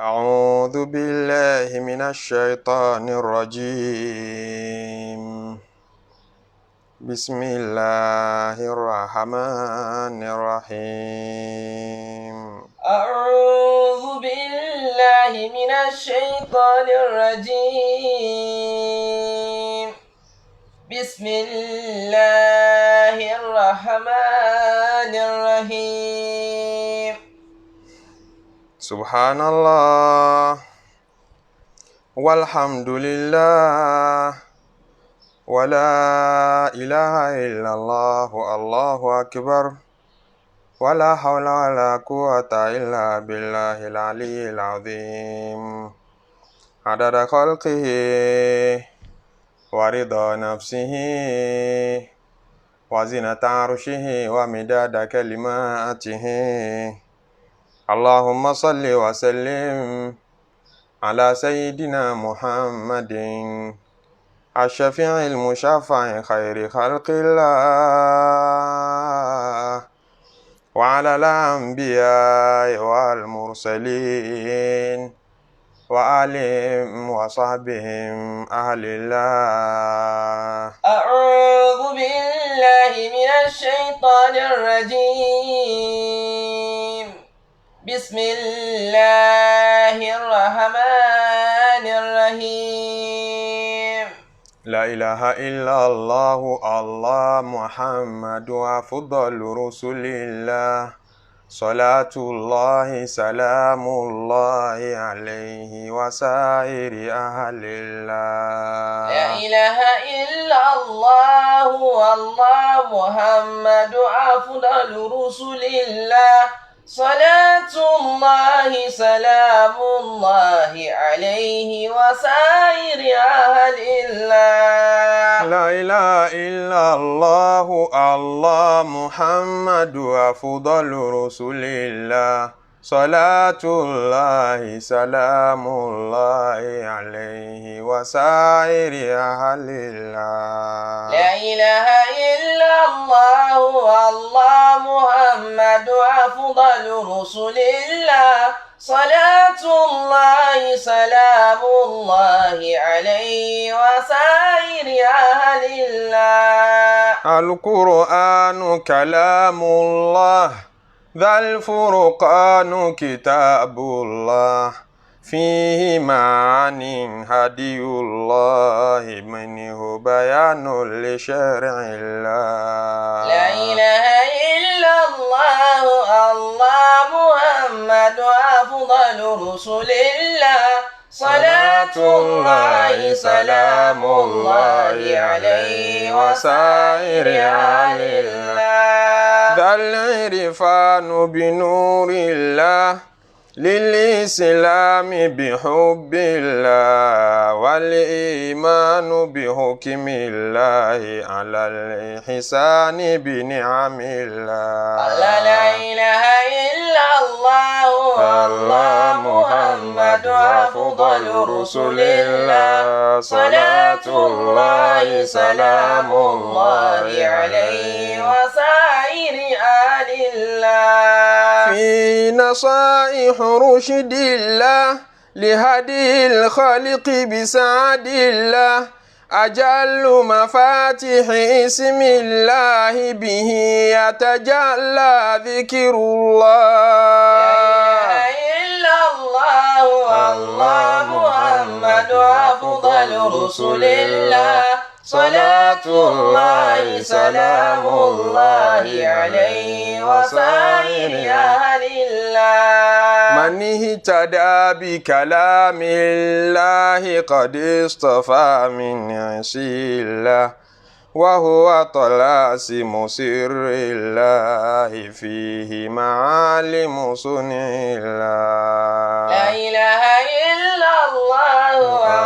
أعوذ بالله من الشيطان الرجيم. بسم الله الرحمن الرحيم. أعوذ بالله من الشيطان الرجيم. بسم الله الرحمن الرحيم. سبحان الله والحمد لله ولا إله إلا الله الله أكبر ولا حول ولا قوة إلا بالله العلي العظيم. عدد خلقه ورضا نفسه وزنة عرشه ومداد كلماته. اللهم صل وسلم على سيدنا محمد الشفيع المشفع خير خلق الله وعلى الأنبياء والمرسلين وآلهم وصحبهم أهل الله. أعوذ بالله من الشيطان الرجيم. بسم الله الرحمن الرحيم. لا إله إلا الله الله محمد أفضل رسل الله صلاة الله سلام الله عليه وسائر أهل الله. لا إله إلا الله والله محمد أفضل رسل الله صلاة الله سلام الله عليه وسائر أهل الله. لا إله إلا الله الله محمد أفضل رسل الله صلاة الله سلام الله عليه وسائر أهل الله. لا إله إلا الله والله محمد أفضل رسل الله صلاة الله سلام الله عليه وسائر أهل الله. القرآن كلام الله ذا الفرقان كتاب الله فيه معان هدي الله منه بيان لشرع الله. لا إله إلا الله الله محمد أفضل رسل الله صلاة الله سلام الله عليه وسائر أهل الله. ذا العرفان بنور الله للإسلام بحب الله والإيمان بحكم الله على الإحسان بنعم الله. لا إله إلا الله الله محمد أفضل رسل الله صلاة الله سلام الله عليه وسائر آل الله. في نصائح رشد الله لهدي الخلق بسعد الله أجل مفاتيح اسم الله به يتجلى ذكر الله. لا إله إلا الله الله محمد أفضل رسل الله صلاة الله سلام الله عليه وسائر أهل الله. من اهتدى بكلام الله قد اصطفى من عصي الله وهو طلاسم سر الله فيه معالم صنع الله. لا إله إلا الله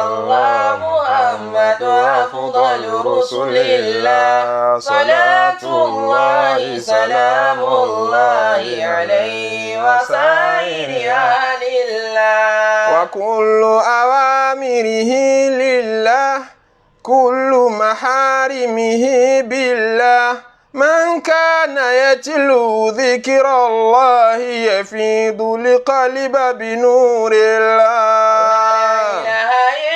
الله محمد أفضل رسل الله صلاة الله سلام الله عليه وسائر أهل الله. وكل أوامره لله كل محارمه بالله من كان كان يتلو ذكر الله يفيض القلب بنور الله لا إله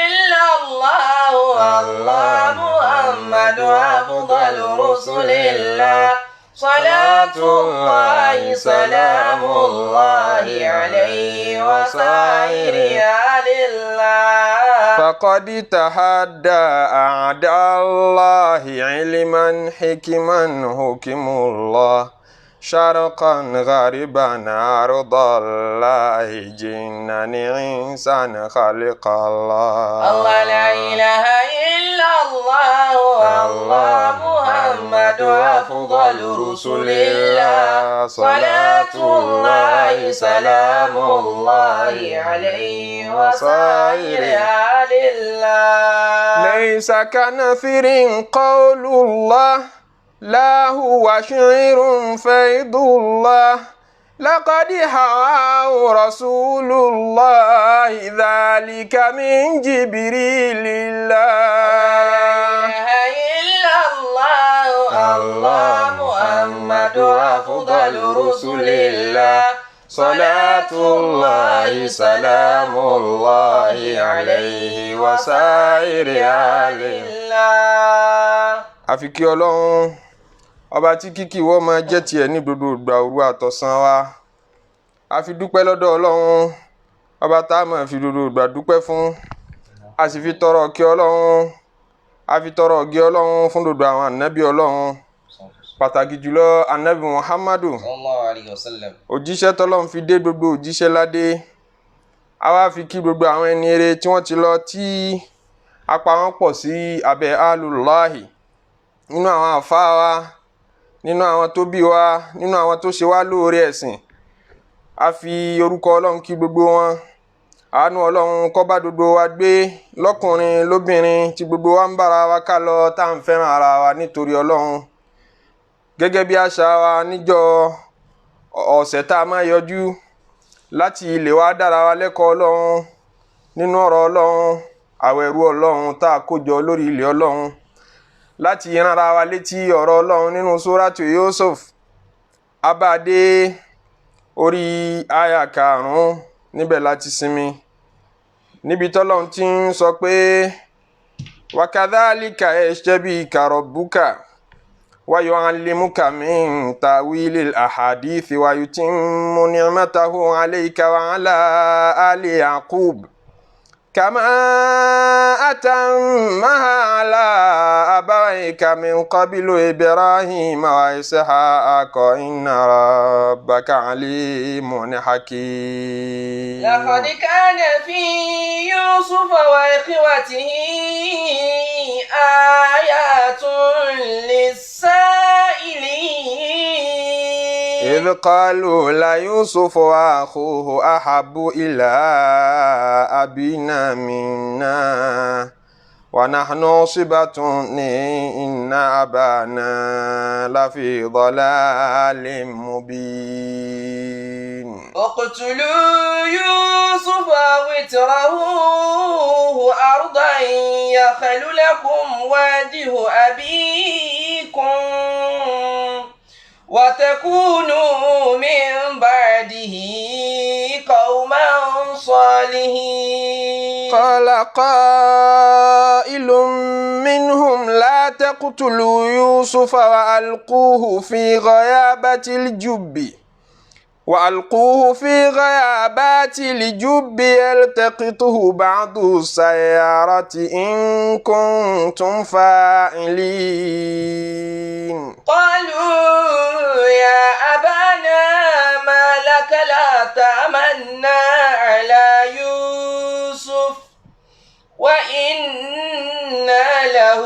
إلا الله الله محمد أفضل رسل الله صلاة الله سلام الله عليه وسائر آل الله فقد تحدى أعداء الله علما حكما حكم الله شرقا غربا أرض الله جنا إنسان خلق الله الله لا إله إلا الله الله محمد أفضل رسل الله صلاة الله سلام الله عليه وسائر آل الله ليس كنفر قول الله لا هو شعر فيض الله لقد حواه رسول الله ذلك من جبريل الله لا إله إلا الله الله محمد أفضل رسل الله صلاة الله سلام الله عليه وسائر آل الله. àfi kí Ọlọ́run ọba tí kíkì wọ́n máa jẹ́ tiẹ̀ ní gbogbo ìgbà òru àtọ̀sán wa a fi dúpẹ́ lọ́dọ̀ Ọlọ́run ọba tá a máa fi gbogbo ìgbà dúpẹ́ fún a sì fi tọrọ kí Ọlọ́run a fi tọrọ kí Ọlọ́run fún gbogbo àwọn ànábì Ọlọ́run pàtàkì jùlọ ànábì Muhammadu sallallahu alayhi wa sallam òjíṣẹ́ tọ́lọ́run fi dé gbogbo òjíṣẹ́ ládé a wá fi kí gbogbo àwọn ẹni eré tí wọ́n ti lọ tí apá wọn pọ̀ sí abẹ́ alùláhì nínú àwọn àfáà wa nínú àwọn tó bí wa nínú àwọn tó ṣe wá lóore ẹ̀sìn a fi orúkọ Ọlọ́run kí gbogbo wọn àánú Ọlọ́run kó bá gbogbo wa gbé lọ́kùnrin lóbìnrin tí gbogbo wa ń bára wa ká lọ tá à ń fẹ́ràn ara wa nítorí Ọlọ́run gẹ́gẹ́ bí àṣà wa níjọ́ ọ̀sẹ̀ tá a máa yọjú láti lè wá dára wa lẹ́kọ̀ọ́ Ọlọ́run nínú ọ̀rọ̀ Ọlọ́run àwọn ẹrú Ọlọ́run tá a kó jọ lórí ilẹ̀ Ọlọ́run láti ránra wa létí ọ̀rọ̀ Ọlọ́run nínú Suratu Yusuf abáde orí àyà 5 níbẹ̀ láti sinmi níbi tọ́lọ́run ti ń sọ pé wa kadhalika yajtabika rabbuka wa yu'allimuka min ta'wilil ahadithi wa yutimmu ni'matahu alayka wa ala ali Yaqub كما أتمها على أبويك من قبل إبراهيم وإسحاق إن ربك عليم حكيم لقد كان في يوسف وإخوته آيات للسائلين إذ قالوا ليوسف وأخوه أحب إلى أبينا منا ونحن عصبة إن أبانا لفي ضلال مبين اقتلوا يوسف أو اطرحوه أرضا يخل لكم وجه أبيكم وتكونوا من بعده قوما صالحين قال قائل منهم لا تقتلوا يوسف وألقوه في غيابة الجب يلتقطه بعض السيارة إن كنتم فاعلين قالوا يا أبانا ما لك لا تأمنا على يوسف وإنا له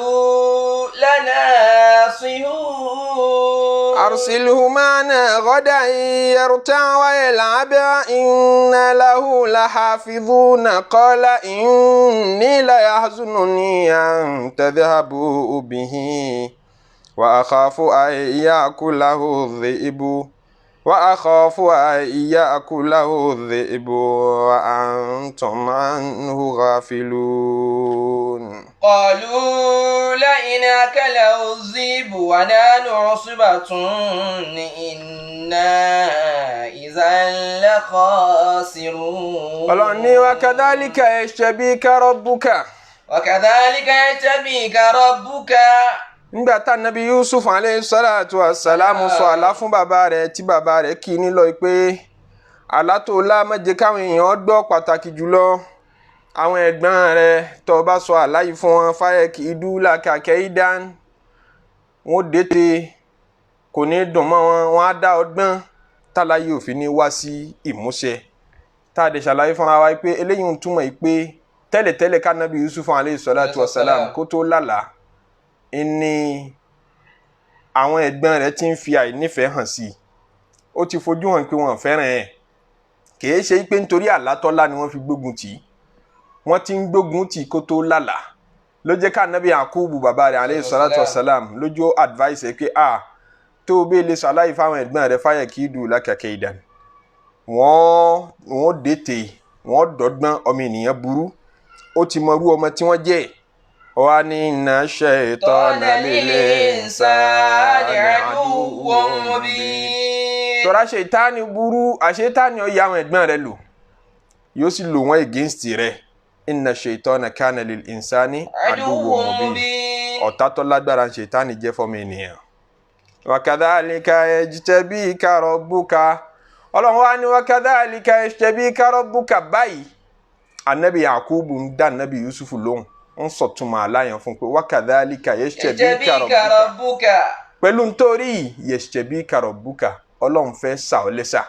لناصحون أرسله معنا غدا يرتع ويلعب إنا له لحافظون قال إني ليحزنني أن تذهبوا به وأخاف أن يأكله الذئب وأخاف أن يأكله الذئب وأنتم عنه غافلون قالوا لئن أكله الذئب ونحن عصبة إنا إذا لخاسرون. Ọlọ́run ní وكذلك يجتبيك ربك. وكذلك يجتبيك ربك. Nígbà tá Nábì Yusuf alayhi salatu wassalamu sọ àlá fún bàbá rẹ̀ tí bàbá rẹ̀ kì í nílọ pé àlá tó lá má jẹ́ káwọn èèyàn gbọ́, pàtàkì jùlọ àwọn ẹ̀gbọ́n rẹ̀ tó bá sọ àlá yìí fún wọn fayakidu laka kaidan, wọ́n dètè, kò ní dùn mọ́ wọn, wọ́n á dá ọgbọ́n tálàyé òfin ní wá sí ìmúṣẹ. Tá a dẹ̀ ṣàlàyé fún wa pé eléyìí ń túmọ̀ pé tẹ́lẹ̀tẹ́lẹ̀ ká Nábì Yusuf alayhi salatu wassalam kó tó lálàá ní àwọn ẹ̀gbọ́n rẹ̀ ti ń fi àìnífẹ̀ẹ́ hàn sí i. Ó ti fojú hàn pé wọ́n fẹ́ràn ẹ̀, kìí ṣe pé nítorí àlátọ́lá ni wọ́n fi gbógun tì í, wọ́n ti ń gbógun tì í kó tó lálàá. Ló jẹ́ ká Nábì Yakubu bàbá rẹ̀ alayhi salatu wassalam lójú advice pé tó o bẹ́ẹ̀ lè ṣàlàyé fáwọn ẹ̀gbọ́n rẹ̀ fayakidu laka kaidan, wọ́n dètè, wọ́n dọ́gbọ́n, ọmọ ènìyàn burú, ó ti mọ irú ọmọ tí wọ́n jẹ́. Wa inna shaytana lil insani aduwwun mubin. Tọ́ra ṣètánì burú, àṣetánì ó yá àwọn ẹ̀gbọ́n rẹ̀ lò, yóò sì lò wọ́n against rẹ̀. Inna shaytana kana lil insani aduwwun mubin. Ọ̀tá tó lágbára ṣètánì jẹ́ fọ́mọ ènìyàn. Wa kadhalika yajtabika rabbuka. Ọlọ́run wá ní wa kadhalika yajtabika rabbuka báyìí. Ànábì Yakubu ń dá Nábì Yusuf lóhùn, ń sọ̀túnmọ̀ aláyàn fún pé wa kadhalika yajtabika rabbuka. Pẹ̀lú nítorí yajtabika rabbuka, Ọlọ́run fẹ́ sà ọ́ lẹ́sà.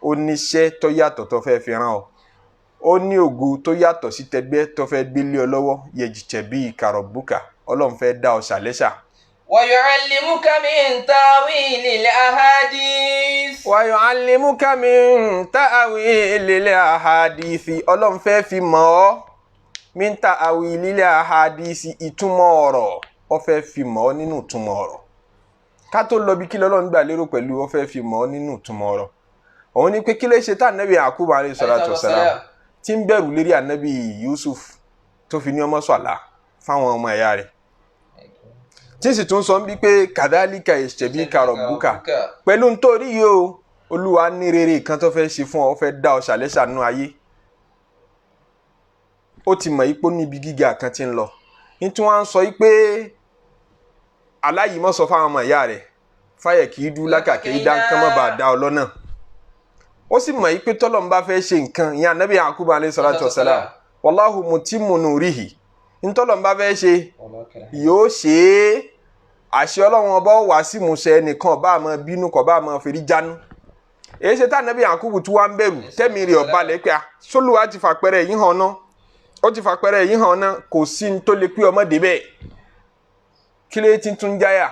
Ó níṣẹ́ tó yàtọ̀ tó fẹ́ fi rán ọ, ó ní ògo tó yàtọ̀ sí tẹgbẹ́ tó fẹ́ gbélé ọ lọ́wọ́. Yajtabika rabbuka, Ọlọ́run fẹ́ dá ọ sà lẹ́sà. wa yu'allimuka min ta'wilil ahadith. Wa yu'allimuka min ta'wilil ahadith, Ọlọ́run fẹ́ fi mọ̀ ọ́ min ta'wilil ahadith, ìtumọ̀ ọ̀rọ̀, ó fẹ́ fi mọ̀ ọ́ nínú ìtumọ̀ ọ̀rọ̀. Ká tó lọ bí kí l'Ọlọ́run gbà lérò pẹ̀lú ó fẹ́ fi mọ̀ ọ́ nínú ìtumọ̀ ọ̀rọ̀. Òun ni pé kí lè ṣe tá Nábì Yakubu alayhi salatu wassalam tí ń bẹ̀rù lérí Ànábì Yusuf tó fi ní ọmọ sọ àlá fáwọn ọmọ ẹ̀yà rẹ̀, tí sì tún sọ bí pé kadhalika yajtabika rabbuka, pẹ̀lú nítorí yìí o, Olúwa ní rere kan tó fẹ́ ṣe fún ọ, ó fẹ́ dá ọ ṣàlẹ́ṣà nínú ayé. Ó ti mọ̀ ipò níbi gíga kan tí ń lọ, nítorí wọ́n á sọ pé aláyìí mọ́ sọ fáwọn ọmọ ìyá rẹ̀ fayakidu laka kaidan kán mọ́ bá dá ọ lọ́nà. Ó sì mọ̀ pé tọ́lọ́run bá fẹ́ ṣe nǹkan, ìyẹn Ànábì Yakubu alayhi salatu wassalam, wallahu mutimmu nurihi, ntọ́lọ́run bá fẹ́ ṣe yóò ṣe é. Àṣẹ Ọlọ́run ọba wá sí ìmúṣẹ, ẹnìkan ọba máa bínú, kò bá máa fèrí jánu. Èyí ṣe tá Ànábì Yakubu tí wá ń bẹ̀rù tẹ́mi rẹ̀ ọba lẹ́ pé sólùwà ti fàpẹ́rẹ́ yìí hàn náà, ó ti fàpẹ́rẹ́ yìí hàn náà, kò sí ní tó lè pé ọmọdé bẹ́ẹ̀. Kí lè ti tún jáyà?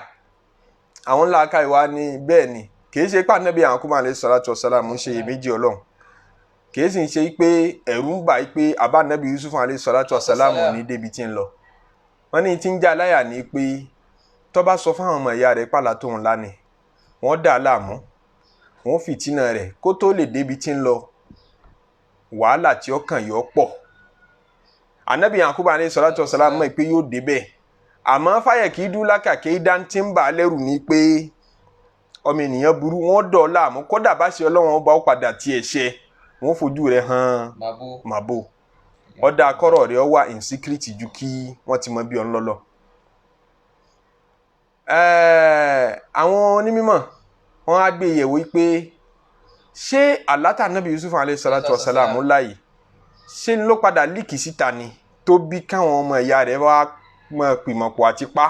Àwọn ńlá aka ìwà ni bẹ́ẹ̀ ni, kì í ṣe pé Ànábì Yakubu alayhi salatu wassalam ń ṣe iyèméjì Ọlọ́run, kì í sì ṣe pé ẹ̀rù ń bà pé àbá Ànábì Yusuf alayhi salatu wassalam ní débi tí ń lọ. Wọ́n ní tí ń já láyà ní pé tó bá sọ fáwọn ọmọ ìyá rẹ̀ pàlà tó ń lá ni, wọ́n dà á láàmú, wọ́n fìtínà rẹ̀ kó tó lè débi tí ń lọ, wàhálà tí ó kàn yọ pọ̀. Ànábì Yakubu alayhi salatu wassalam mọ̀ pé yóò débẹ̀, àmọ́ fayakidu laka kaidan tí ń bà á lẹ́rù ní pé ọmọ ènìyàn burú, wọ́n dọ̀ ọ́ láàmú, kódà bá ṣe Ọlọ́run ọba ó padà tiẹ̀ ṣe, wọ́n fojú rẹ̀ hàn màbò. Ọ̀dà akọ́rọ̀ rẹ̀ ó wà in secret ju kí wọ́n ti mọ bí ọ̀n lọ́lọ́. Àwọn onímọ̀ wọ́n á gbé yẹ̀wò pé ṣé àlá tí Ànábì Yusuf alayhi salatu wassalam láyìí ṣé ló padà líkì síta ni tó bí káwọn ọmọ ìyá rẹ̀ wá mọ̀ pìmọ̀pọ̀ àti pa?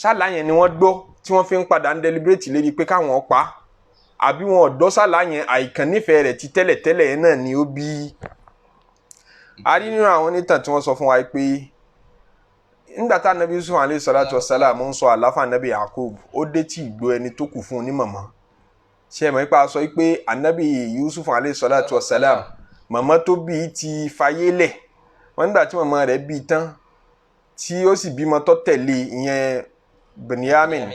Ṣálá yẹn ni wọ́n gbọ́ tí wọ́n fi ń padà ń deliberate lérí pé káwọn pa, àbí wọn ọ̀dọ́ ṣálá yẹn àìkàn nífẹ̀ẹ́ rẹ̀ ti tẹ́lẹ̀tẹ́lẹ̀ yẹn náà ni ó bí? A rí nínú àwọn onítàn tí wọ́n sọ fún wa pé nígbà tá Ànábì Yusuf alayhi salatu wassalam ń sọ àlá fún Ànábì Yakubu, ó dé tí ìgbó ẹni tó kù fún un ní mọ̀mọ́. Ṣé mọ̀ nípa sọ pé Ànábì Yusuf alayhi salatu wassalam mọ̀mọ́ tó bí ti fayé lẹ̀, wọ́n nígbà tí mọ̀mọ́ rẹ̀ bí tán tí ó sì bímọ tó tẹ̀lé ìyẹn Binyamin,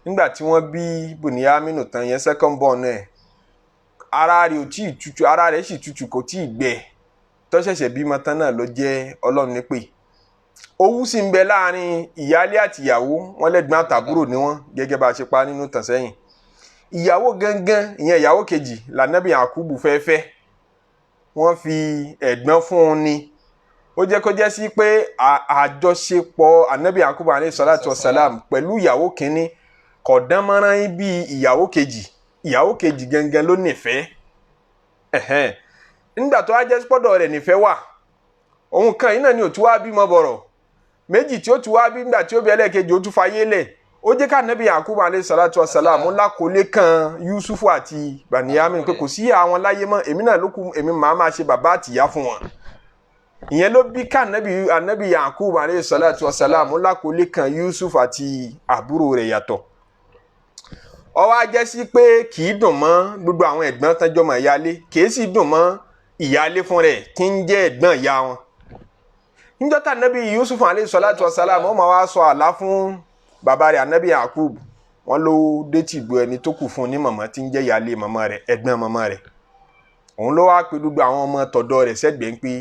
nígbà tí wọ́n bí Bùníyámínù tán yẹn second born ẹ̀ ara rẹ̀ ò tí ì tutù, ara rẹ̀ sì tutù kò tí ì gbẹ tó ṣẹ̀ṣẹ̀ bímọ tán náà ló jẹ́ Ọlọ́run nípè. Owú sì ń bẹ láàrin ìyálé àti ìyàwó, wọ́n lẹ́gbọ́n àtàbúrò ni wọ́n gẹ́gẹ́ bá a ṣe pa nínú tàn sẹ́yìn. Ìyàwó gangan ìyẹn ìyàwó kejì lànàbì Yakubu fẹ́fẹ́, wọ́n fi ẹ̀gbọ́n fún un ni. Ó jẹ́ kó jẹ́ sí pé àjọṣepọ̀ ànábì Yakubu alayhi salatu wassalam pẹ̀lú ìyàwó kínní kò dán mọ́rán bí ìyàwó kejì gangan ló nífẹ̀ẹ́. Nígbà tó wá jẹ́ pọ́dọ̀ rẹ̀ nífẹ̀ẹ́ wà, òun kan yìí náà ni ó tún wá bímọ bọ̀rọ̀ méjì tí ó tún wá bí nígbà tí ó bí ẹlẹ́ẹ̀kejì ó tún fayé lẹ̀. Ó jẹ́ ká ànábì Yakubu alayhi salatu wassalam lákòólé kan Yusufu àti Baniyamin pé kò sí àwọn láyé mọ́, èmi náà ló kù, èmi máa ṣe bàbá àtìyá fún wọn. Ìyẹn ló bí ká ànábì Yakubu alayhi salatu wassalam lákòólé kan Yusuf àti àbúrò rẹ̀ yàtọ̀. Ó wá jẹ́ sí pé kì í dùn mọ́ gbogbo àwọn ẹ̀gbọ́n tánjọ́ mọ́ ìyálé, kì í sì dùn mọ́ ìyálé fún rẹ̀ tí ń jẹ́ ẹ̀gbọ́n ìyá wọn. Níjọ́ tá ànábì Yusuf alayhi salatu wassalam ó máa wá sọ àlá fún bàbá rẹ̀ ànábì Yakubu, wọ́n ló dé tì gbọ́ ẹni tó kù fún ní màmá tí ń jẹ́ ìyálé màmá rẹ̀, ẹ̀gbọ́n màmá rẹ̀. Òun ló wá pe gbogbo àwọn ọmọ tọ̀dọ̀ rẹ̀ sẹ́gbẹ̀ẹ́ ń pé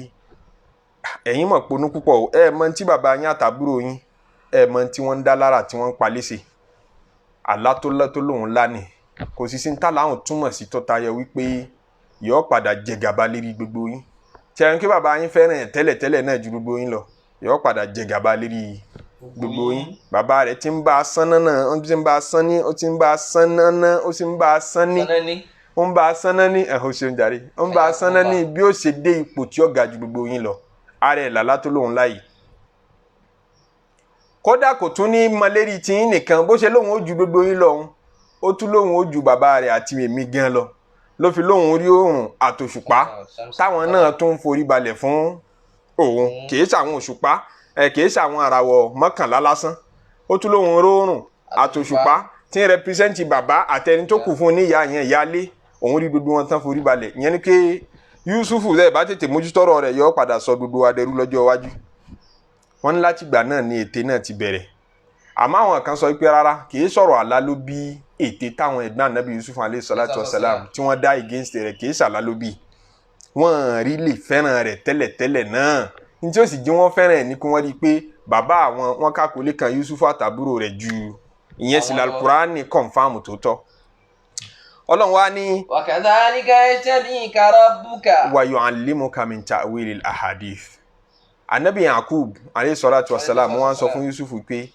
ẹ̀yin mọ̀ ponú púpọ̀, ẹ mọ̀ tí bàbá yín àtàbúrò yín ẹ mọ̀ tí wọ́n ń dá lára tí wọ́n ń pa léṣe. Àlá tó lóhùn lánìí kò sì sí ń tà láhùn túmọ̀ sí tọ́tayọ wípé yóò padà jẹ gàba lérí gbogbo yín. Tí ẹni pé bàbá yín fẹ́ràn ẹ̀ tẹ́lẹ̀tẹ́lẹ̀ náà ju gbogbo yín lọ, yóò padà jẹ gàba lérí gbogbo yín. Bàbá rẹ̀ ti ń bá a sán náà, ó ti ń bá a sán ní, ó ti ń bá a sán náà, ó sì ń bá a sán ní, ó ń bá a sán náà ní ẹ̀hún ṣeun jàre, ó ń bá a sán náà ní bí ó ṣe dé ipò tí ó ga ju gbogbo yín lọ. Ara ẹ̀ làlá tó lóhùn láyìí. Kódà kò tún ní mọlérí tí yín nìkan, bó ṣe lóhùn ó ju gbogbo yín lọ, ó tún lóhùn ó ju bàbá rẹ̀ àti èmi gan lọ. Ló fi lóhùn rí oòrùn àtòṣùpá táwọn náà tún forí balẹ̀ fún òun. Kìí ṣàwọn òṣùpá, kìí ṣàwọn àràwọ̀ mọ́kànlá lásán. Ó tún lóhùn róòrùn àtòṣùpá tí ń rẹpírẹsẹ́ǹtì bàbá àtẹni tó kù fún níyà yẹn ìyálé, òun rí gbogbo wọn tán forí balẹ̀. Ìyẹn ni pé Yusufu rẹ̀ bá tètè mójútọ́rọ̀ rẹ̀ yóò padà sọ gbogbo adẹrú lọ́jọ́ iwájú. Wọ́n ní láti gbà náà ni ète náà ti bẹ̀rẹ̀. Àmọ́ àwọn kan sọ pé rárá kìí sọ̀rọ̀ àlá ló bí ète táwọn ẹ̀gbọ́n ànábì Yusuf alayhi salatu wassalam tí wọ́n dá against rẹ̀, kìí ṣàlá ló bí. Wọ́n rí lè fẹ́ràn rẹ̀ tẹ́lẹ̀tẹ́lẹ̀ náà. Ní tí ó sì jí wọ́n fẹ́ràn ẹ̀ ní kí wọ́n rí pé bàbá àwọn wọn kákòólé kan Yusuf àtàbúrò rẹ̀ ju ìyẹn sì lálùkùránì kọ̀ǹfàmù tó tọ́. Ọlọ́run wá ní wa kadhalika yajtabika rabbuka wa yu'allimuka min ta'wilil ahadith. Ànábì Yakub alayhi salatu wassalam wọ́n sọ fún Yusuf pé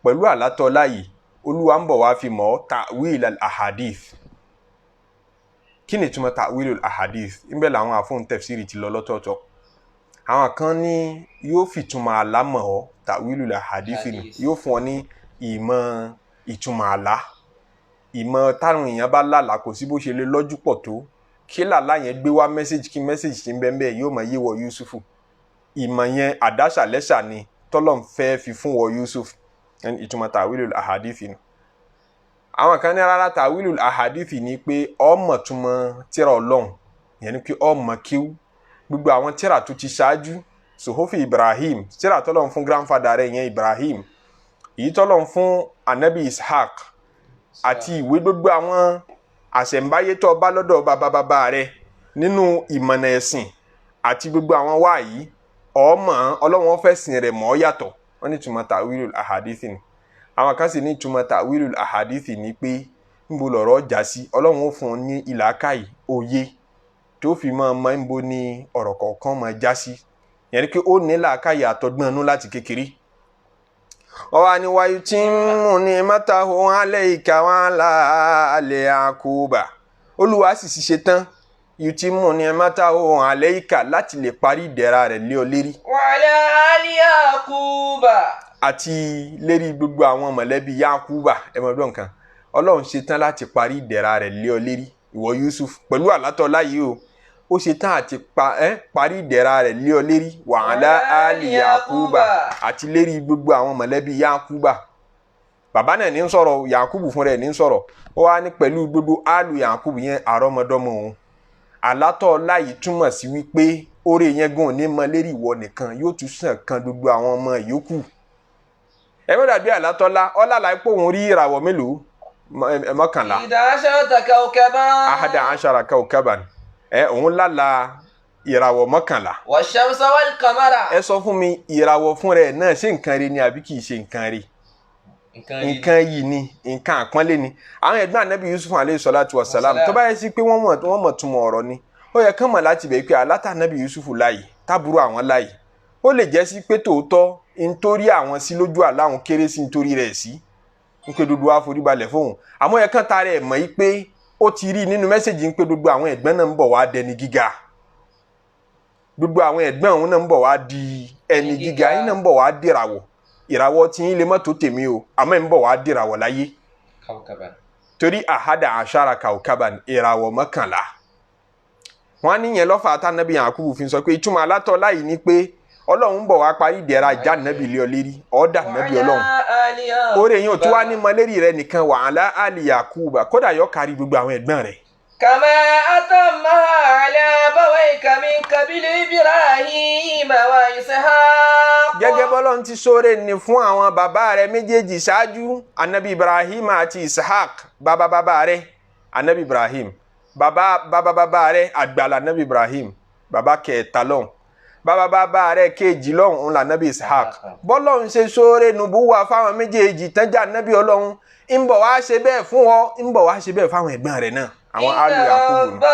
pẹ̀lú àlátọ́ láyìí Olúwa ń bọ̀ wá fi mọ̀ ta'wilil ahadith. Kí ni ìtumọ̀ ta'wilil ahadith? Ńbẹ̀ làwọn àfọ̀n tafsiri ti lọ lọ́tọ̀ọ̀tọ̀. Àwọn kan ní yóò fi ìtumọ̀ àlá mọ̀ ọ́, ta'wilil ahadith ni yóò fún ọ ní ìmọ̀ ìtumọ̀ àlá. Ìmọ̀ táwọn èèyàn bá lálàá kò sí bó ṣe lè lọ́jú pọ̀ tó, kí làlá yẹn gbé wá mẹ́sẹ̀jì kí mẹ́sẹ̀jì ti ń bẹ́ẹ̀ bẹ́ẹ̀ yóò máa yé wọ Yusufu. Ìmọ̀ yẹn àdáṣàlẹ́ṣà ni tọ́lọ́run fẹ́ fi fún wọ Yusuf. Ìtumọ̀ ta'wilul ahadithi ni. Àwọn kan ní rárá ta'wilul ahadithi ni pé ọmọ túmọ̀ tírà Ọlọ́run, yẹn ni pé ọmọ kíw gbogbo àwọn tírà tó ti ṣáájú, Suhufi Ibrahim, tírà tọ́lọ́run fún grandfather rẹ̀ yẹn Ibrahim, èyí tọ́lọ́run fún anabi Ishaq, àti ìwé gbogbo àwọn àṣẹ̀ǹbáyé tó bá lọ́dọ̀ bàbá rẹ̀ nínú ìmọ̀nà ẹ̀sìn àti gbogbo àwọn wáyìí ọmọ Ọlọ́run fẹ́ sìn rẹ̀ mọ́ yàtọ̀. Wọ́n ní túmọ̀ ta'wilul ahadithi ni. Àwọn kan sì ní túmọ̀ ta'wilul ahadithi ni pé níbo lọ̀rọ̀ já sí, Ọlọ́run ó fún ọ ní ìlàkàyè òye tó fi máa mọ níbo ni ọ̀rọ̀ kọ̀ọ̀kan máa já sí. Yẹn ni pé ó ní ìlàkàyè àtọgbọ́nú láti kékeré. Ọwá ni wa yutimmu ni'matahu alayka wa ala ali Yakuba. Olúwa sì ṣe tán yutimmu ni'matahu alayka láti lè parí ìdẹ̀ra rẹ̀ lé ọ lérí. wa ala ali Yakuba. Àti lérí gbogbo àwọn mọ̀lẹ́bí Yakuba ẹ̀mọ̀dún nǹkan. Ọlọ́run ṣe tán láti parí ìdẹ̀ra rẹ̀ lé ọ lérí ìwọ Yusuf pẹ̀lú àlátọ́ láyé o. Ó ṣe tán àti parí ìdẹ̀ra rẹ̀ lé ọ lérí wa ala ali Yakuba àti lérí gbogbo àwọn mọ̀lẹ́bí Yakuba. Bàbá náà ní ń sọ̀rọ̀, Yakubu fún rẹ̀ ní ń sọ̀rọ̀. Ó wá ní pẹ̀lú gbogbo alu Yakubu yẹn àrọ́mọdọ́mọ òun. Àlátọ́ láyìí túmọ̀ sí wípé oore yẹn gan ní mọ lérí ìwọ nìkan, yóò tún sàn kan gbogbo àwọn ọmọ ìyókù. Ẹ mọ̀ dàbí àlátọ́lá ọlálàá pé òun rí ìràwọ̀ mélòó mọ́kànlá 11 كوكبا ahada ashara kawkaban òun lálàá ìràwọ̀ mọ́kànlá. والشمس والقمر. ẹ sọ fún mi ìràwọ̀ fún rẹ̀ náà ṣé nǹkan rí ni àbí kì í ṣe nǹkan rí? nǹkan yìí ni nǹkan àpọ́nlé ni. àwọn ẹ̀gbọ́n anabi yusuf alayhi salatu wa salam tó bá yẹ sí pé wọ́n mọ̀ túmọ̀ ọ̀rọ̀ ni ó yẹ kán mọ̀ láti bẹ̀ pé aláta anabi yusuf láàyè tábúrò àwọn láàyè ó lè jẹ́ sí pé tòótọ́ nítorí àwọn sí lójú àlá àwọn kéré sí nítorí rẹ̀ sí ń pé dúdú àforíbalẹ̀ fóun àmọ́ yẹ kán tara ẹ̀ mọ̀ yí pé ó ti rí nínú mẹ́sẹ̀jì ń pé gbogbo àwọn ẹ̀gbọ́n náà ń bọ̀ wá dẹni gíga gbogbo àwọn ẹ̀gbọ́n òun náà ń bọ̀ wá di ẹni gíga yín náà ń bọ̀ wá dìràwọ̀ ìràwọ̀ tí yín lè má tó tèmi o àmọ́ ń bọ̀ wá dìràwọ̀ láyé torí ahada ashara kawkaban ìràwọ̀ mọ́kànlá wọn á níyẹn lọ́fà àtànàbí Yakubu fi sọ pé ìtumọ̀ alátọ̀ láyìí ni pé ọlọ́run bọ̀ wá parí ìdẹ̀ra ìjà nàbì lé ọ lérí ọ̀dà nàbì ọlọ́run oore yín ò tó wá ní mọ́lẹ́rì rẹ nìkan wà ala ali Yakuba kódà yọ kárí gbogbo àwọn ẹ̀gbọ́n rẹ̀. كما أتمها على أبويك من قبل إبراهيم وإسحاق. gẹ́gẹ́ bọ́lọ́run ti ṣoore ní fún àwọn bàbá rẹ̀ méjèèjì ṣáájú anabi Ibrahim àti Ishaq bàbá rẹ̀ anabi Ibrahim bàbá rẹ̀ àgbàlá anabi Ibrahim bàbá kẹta lọ́hùn bàbá rẹ̀ kejì lọ́hùn òun là anabi Ishaq bọ́lọ́run ṣe ṣoore nùbúwà fáwọn méjèèjì tẹ́jà anabi ọlọ́run ń bọ̀ wá ṣe bẹ́ẹ̀ fún ọ ń bọ̀ wá ṣe bẹ́ẹ̀ fáwọn ẹ̀gbọ́n rẹ̀ náà àwọn alu Yakubu.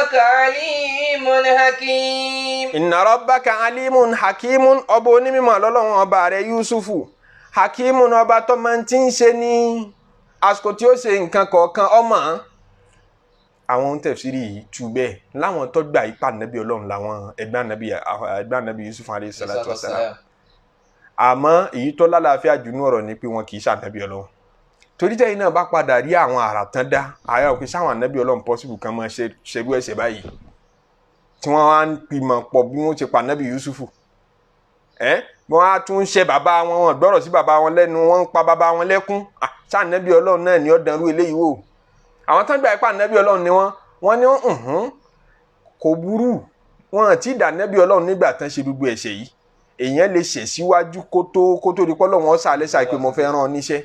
Inna rabbaka alimun hakimun ọba onímọ̀ lọ́lọ́run ọba rẹ̀ Yusufu hakimun ọba tó máa ti ń ṣe ní àsìkò tí ó ṣe nǹkan kọ̀ọ̀kan ọmọ àwọn tẹ̀síìrì yìí tú bẹ́ẹ̀ láwọn tó gbà ipa nàbí ọlọ́run làwọn ẹgbẹ́ nàbí Yusuf alayhi salatu wassalam àmọ́ èyí tó lálàáfíà jù ní ọ̀rọ̀ ni pé wọn kì í ṣànàbí ọlọ́run torí tẹ́yìn náà bá padà rí àwọn àrà tán dá àyà òkè sáwọn ànábì ọlọ́run pọ́sibù kan máa ṣerú ẹ̀ṣẹ̀ báyìí tí wọ́n wá ń pìmọ̀ pọ̀ bí wọ́n ti pa ànábì Yusufu wọ́n á tún ṣe bàbá wọn gbọ́rọ̀ sí bàbá wọn lẹ́nu wọ́n ń pa bàbá wọn lẹ́kún sáà ànábì ọlọ́run náà ni ó dàrú eléyìí wò àwọn tán gbà pa ànábì ọlọ́run ni wọ́n ní kò burú wọn àti ìdá ànábì ọlọ́run nígbà tán ṣe gbogbo ẹ̀ṣẹ̀ yìí èèyàn lè ṣẹ̀ síwájú kó tó di pé Ọlọ́run ó sàlẹ̀ ṣàì pé mo fẹ́ rán ọ níṣẹ́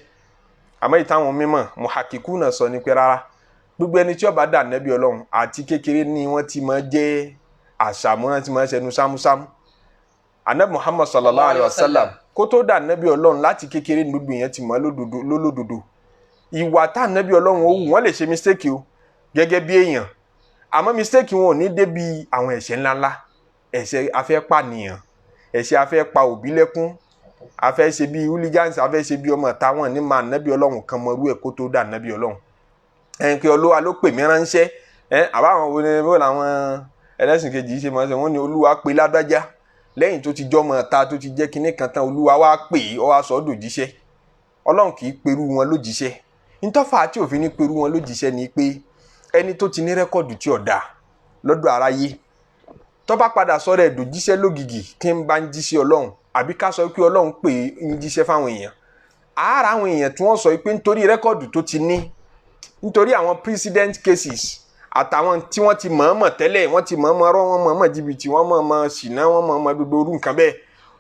àmọ́ ìtàwọn mímọ̀ muhakiku náà sọ ní pé rárá gbogbo ẹni tí ó bá dà ànábì ọlọ́run àti kékeré ni wọ́n ti máa jẹ́ àṣàmú náà ti máa ṣẹnu sámúsámú ànábì Muhammad sallallahu alayhi wa sallam kó tó dà ànábì ọlọ́run láti kékeré ní gbogbo yẹn ti mọ̀ lólódodo ìwà tá ànábì ọlọ́run ó wù wọ́n lè ṣe mistake o gẹ́gẹ́ bí èèyàn àmọ́ mistake wọn ò ní débi àwọn ẹ̀ṣẹ̀ ńláńlá ẹ̀ṣẹ̀ afẹ́ pànìyàn ẹ̀ṣẹ̀ afẹ́ pa òbí lẹ́kún afẹ́ ṣe bí hooligans afẹ́ ṣe bí ọmọ táwọn ní máa nábì ọlọ́run kan mọ irú ẹ̀ kó tó dà nábì ọlọ́run pé olúwa ló pè mí ránṣẹ́ àbáwọn wo ni bó làwọn ẹlẹ́sìn kejì ṣe máa ń sọ wọ́n ní olúwa pè ládájá lẹ́yìn tó ti jọ́mọ ta tó ti jẹ́ kinní kan tán olúwa wá pè é ó wá sọ ọ́ dòjíṣẹ́ ọlọ́run kì í perú wọn lójíṣẹ́ nítọ́fà tí òfin ní perú wọn lójíṣẹ́ ni pé ẹni tó ti ní rẹ́kọ̀dù tí ọ̀dà lọ́dọ̀ aráyé tó bá padà sọ̀rọ̀ ẹ̀ dòjíṣẹ́ lógìgì tí ń bá ń jíṣẹ́ ọlọ́run àbí ká sọ pé ọlọ́run pè é ń jíṣẹ́ fáwọn èèyàn àárá àwọn èèyàn tí wọ́n sọ pé nítorí rẹ́kọ̀dù tó ti ní nítorí àwọn precedent cases àtàwọn tí wọ́n ti mọ̀ọ́mọ̀ tẹ́lẹ̀ wọ́n ti mọ̀ọ́mọ̀ rọ́ wọ́n mọ̀ọ́mọ̀ jìbìtì wọ́n mọ̀ọ́mọ̀ ṣìnà wọ́n mọ̀ọ́mọ̀ gbogbo orú nǹkan bẹ́ẹ̀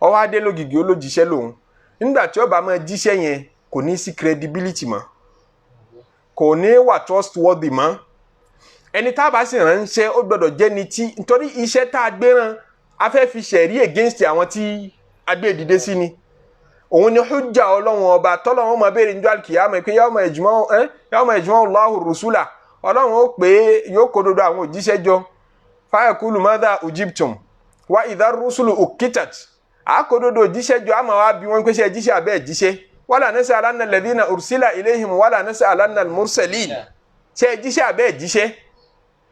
ọwọ́ adé lógìgì olójíṣẹ́ lòun nígbà tí ó bá máa jíṣẹ́ yẹn kò ní sí credibility mọ́ kò ní wà trustworthy mọ́ ẹni tá a bá sì ránṣẹ́ ó gbọ́dọ̀ jẹ́ ni tí nítorí iṣẹ́ tá a gbé rán a fẹ́ fi ṣẹ̀rí against àwọn tí a gbé dìde sí ni òun ni hujja ọlọ́run ọba tọ́lọ́run máa béèrè níjọ́ àlùkìyámà pé yawma yajma'u Allahu rusula ọlọ́run ó pé yóò kó dodo àwọn òjíṣẹ́ jọ fayaqulu madha ujibtum wa idha rusulu uqitat kó dodo òjíṣẹ́ jọ àmọ́ wá bí wọ́n pé ṣe jíṣẹ́ àbẹ́ jíṣẹ́ wala nas'alanna alladhina ursila ilayhim wala nas'alanna al-mursalin ṣe jíṣẹ́ àbẹ́ jíṣẹ́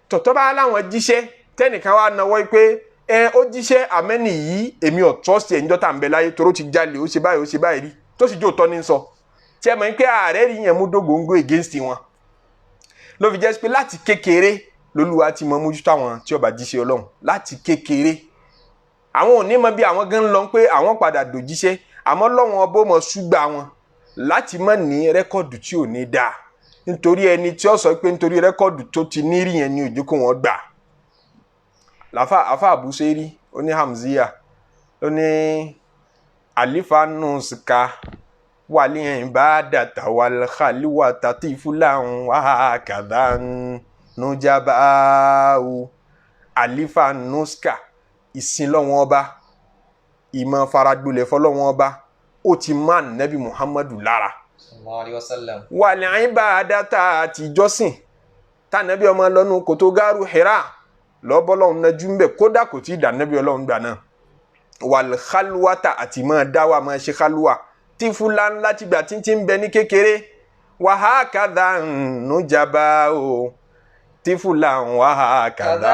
tọ̀tọ̀ bá láwọn jíṣẹ́ tẹ́nìkan wá náwó pé ó jíṣẹ́ àmẹ́nì yìí èmi ò trust ẹ̀ níjọ́ tá à ń bẹ láyé toró ti jalè ó ṣe báyìí rí tó sì jó tọ́ ní sọ tí ẹ mọ̀ pé ààrẹ rí yẹn mú dógóńgó against wọn ló fi jẹ́ pé láti kékeré lolúwa ti mọ mójútó àwọn tí ó bá jíṣẹ́ ọlọ́run láti kékeré àwọn ò ní mọ bí àwọn gan lọ pé àwọn padà dòjíṣẹ́ àmọ́ lọ́wọ́n ọbọ̀ mọ̀ ṣúgbà wọn láti mọ̀ ní rẹ́kọ̀dù tí ò ní dáa nítorí ẹni tí ó sọ pé nítorí rẹ́kọ̀dù tó ti nírí yẹn ni òjò kó wọn gbà afa abuseri ó ní hamziya ó ní alifa nuska والعبادة والخلوة طفلا وهكذا نجباء alifa nuska ìsìn lọ́wọ́n ọba ìmọ̀ faradulẹ̀ fọlọ́wọ́n ọba ó ti máa nẹ́bí muhammadu lára. sallallahu alaihi wasallam. wàlẹ̀ ìbádàtà àtijọ́sìn tànẹ́bí ọmọ lọ́nu kòtò gáàrú Hira lọ́bọ́lọ́hún nájú ń bẹ̀ kódà kò tí ì dà nẹ́bí ọlọ́run gbà náà. wàlẹ̀ khalwata àti máa dáwà máa ṣe khalwa tí fúlàn láti gbà títí ń bẹ ní kékeré wàhákàdà nùjàbá o tí fúlàn wàhákàdà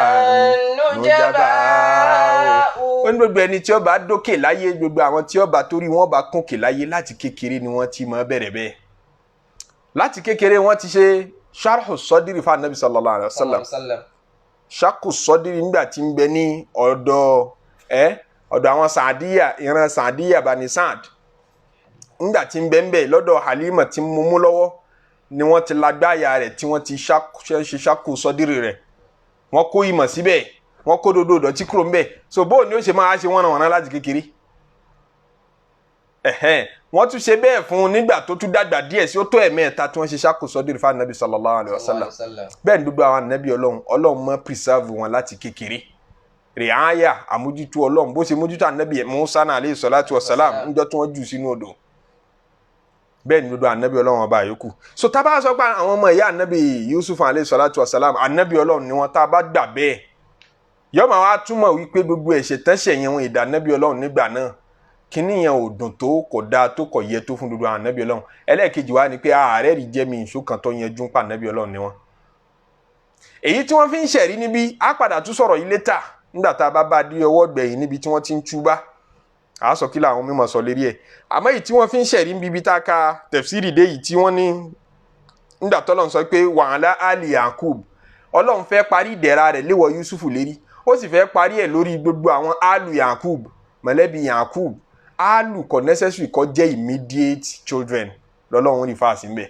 nùjàbá o. ó ní gbogbo ẹni tí ó bá dókè láyé gbogbo àwọn tí ó bá torí wọn bá kúnkè láyé láti kékeré ni wọ́n ti máa bẹ̀rẹ̀ bẹ́ẹ̀. láti kékeré wọ́n ti ṣe sharhu sọdírì fún anabi sallallahu alayhi wa sallam sharhu sọdírì nígbà tí ń bẹ ní ọ̀dọ̀ àwọn sàdíyà ìran sàdíyà bani Sa'd nígbà tí ń bẹ ń bẹ lọ́dọ̀ Halima tí mo mú lọ́wọ́ ni wọ́n ti lágbáyà rẹ̀ tí wọ́n ti ṣe sharhu sọdírì rẹ̀ wọ́n kó ìmọ̀ síbẹ̀ wọ́n kó dodo dọ̀tí kúrò ń bẹ̀ so bóun ni ó ṣe máa ṣe wọ́n láti kékeré wọ́n tún ṣe bẹ́ẹ̀ fún un nígbà tó tún dàgbà díẹ̀ sí ó tó ẹ̀mẹ́ta tí wọ́n ṣe sharhu sọdírì fún anabi sallallahu alayhi wa sallam bẹ́ẹ̀ ni gbogbo àwọn anabi ọlọ́run mọ́ preserve wọn láti kékeré rìáyà àmójútó ọlọ́run bó ṣe mójútó anabi Musa alayhi salatu wa salam níjọ́ tí wọ́n jù sínú odò bẹ́ẹ̀ ni gbogbo anabi ọlọ́run ọba yòókù so tá a bá sọ pé àwọn ọmọ ìyá anabi Yusuf alayhi salatu wa salam anabi ọlọ́run ni wọ́n tá a bá gbà bẹ́ẹ̀ yọ máa wá túmọ̀ wípé gbogbo ẹ̀ṣẹ̀ tẹ́ṣẹ̀ yẹn wọn ìdá anabi ọlọ́run nígbà náà kíní yẹn ò dùn tó kò dáa tó kò yẹ tó fún gbogbo àwọn anabi ọlọ́run ẹlẹ́ẹ̀kejì wá ni pé ààrẹ rí jẹ́ mi ìṣó kan tó yẹn jú pa anabi ọlọ́run ni wọn. èyí tí wọ́n fi ń ṣẹ̀rí níbi á padà tún sọ̀rọ̀ yìí létà nígbà tá a bá bá dé ọwọ́ gbẹ̀yìn níbi tí wọ́n ti ń túbá àá sọ kí làwọn mímọ̀ sọ lérí ẹ̀ àmọ́ èyí tí wọ́n fi ń ṣẹ̀rí níbi tá a ka tẹ̀fsírì dé yìí tí wọ́n ní nígbà tọ́lọ́run sọ pé wàhálà ali yakub ọlọ́run fẹ́ parí ìdẹ̀ra rẹ̀ léwọ̀ yusufu lérí ó sì fẹ́ parí ẹ̀ lórí gbogbo àwọn alu yakub mọ̀lẹ́bí yakub alu kò necessary kó jẹ́ immediate children lọ́lọ́run rí fáàsì ńbẹ̀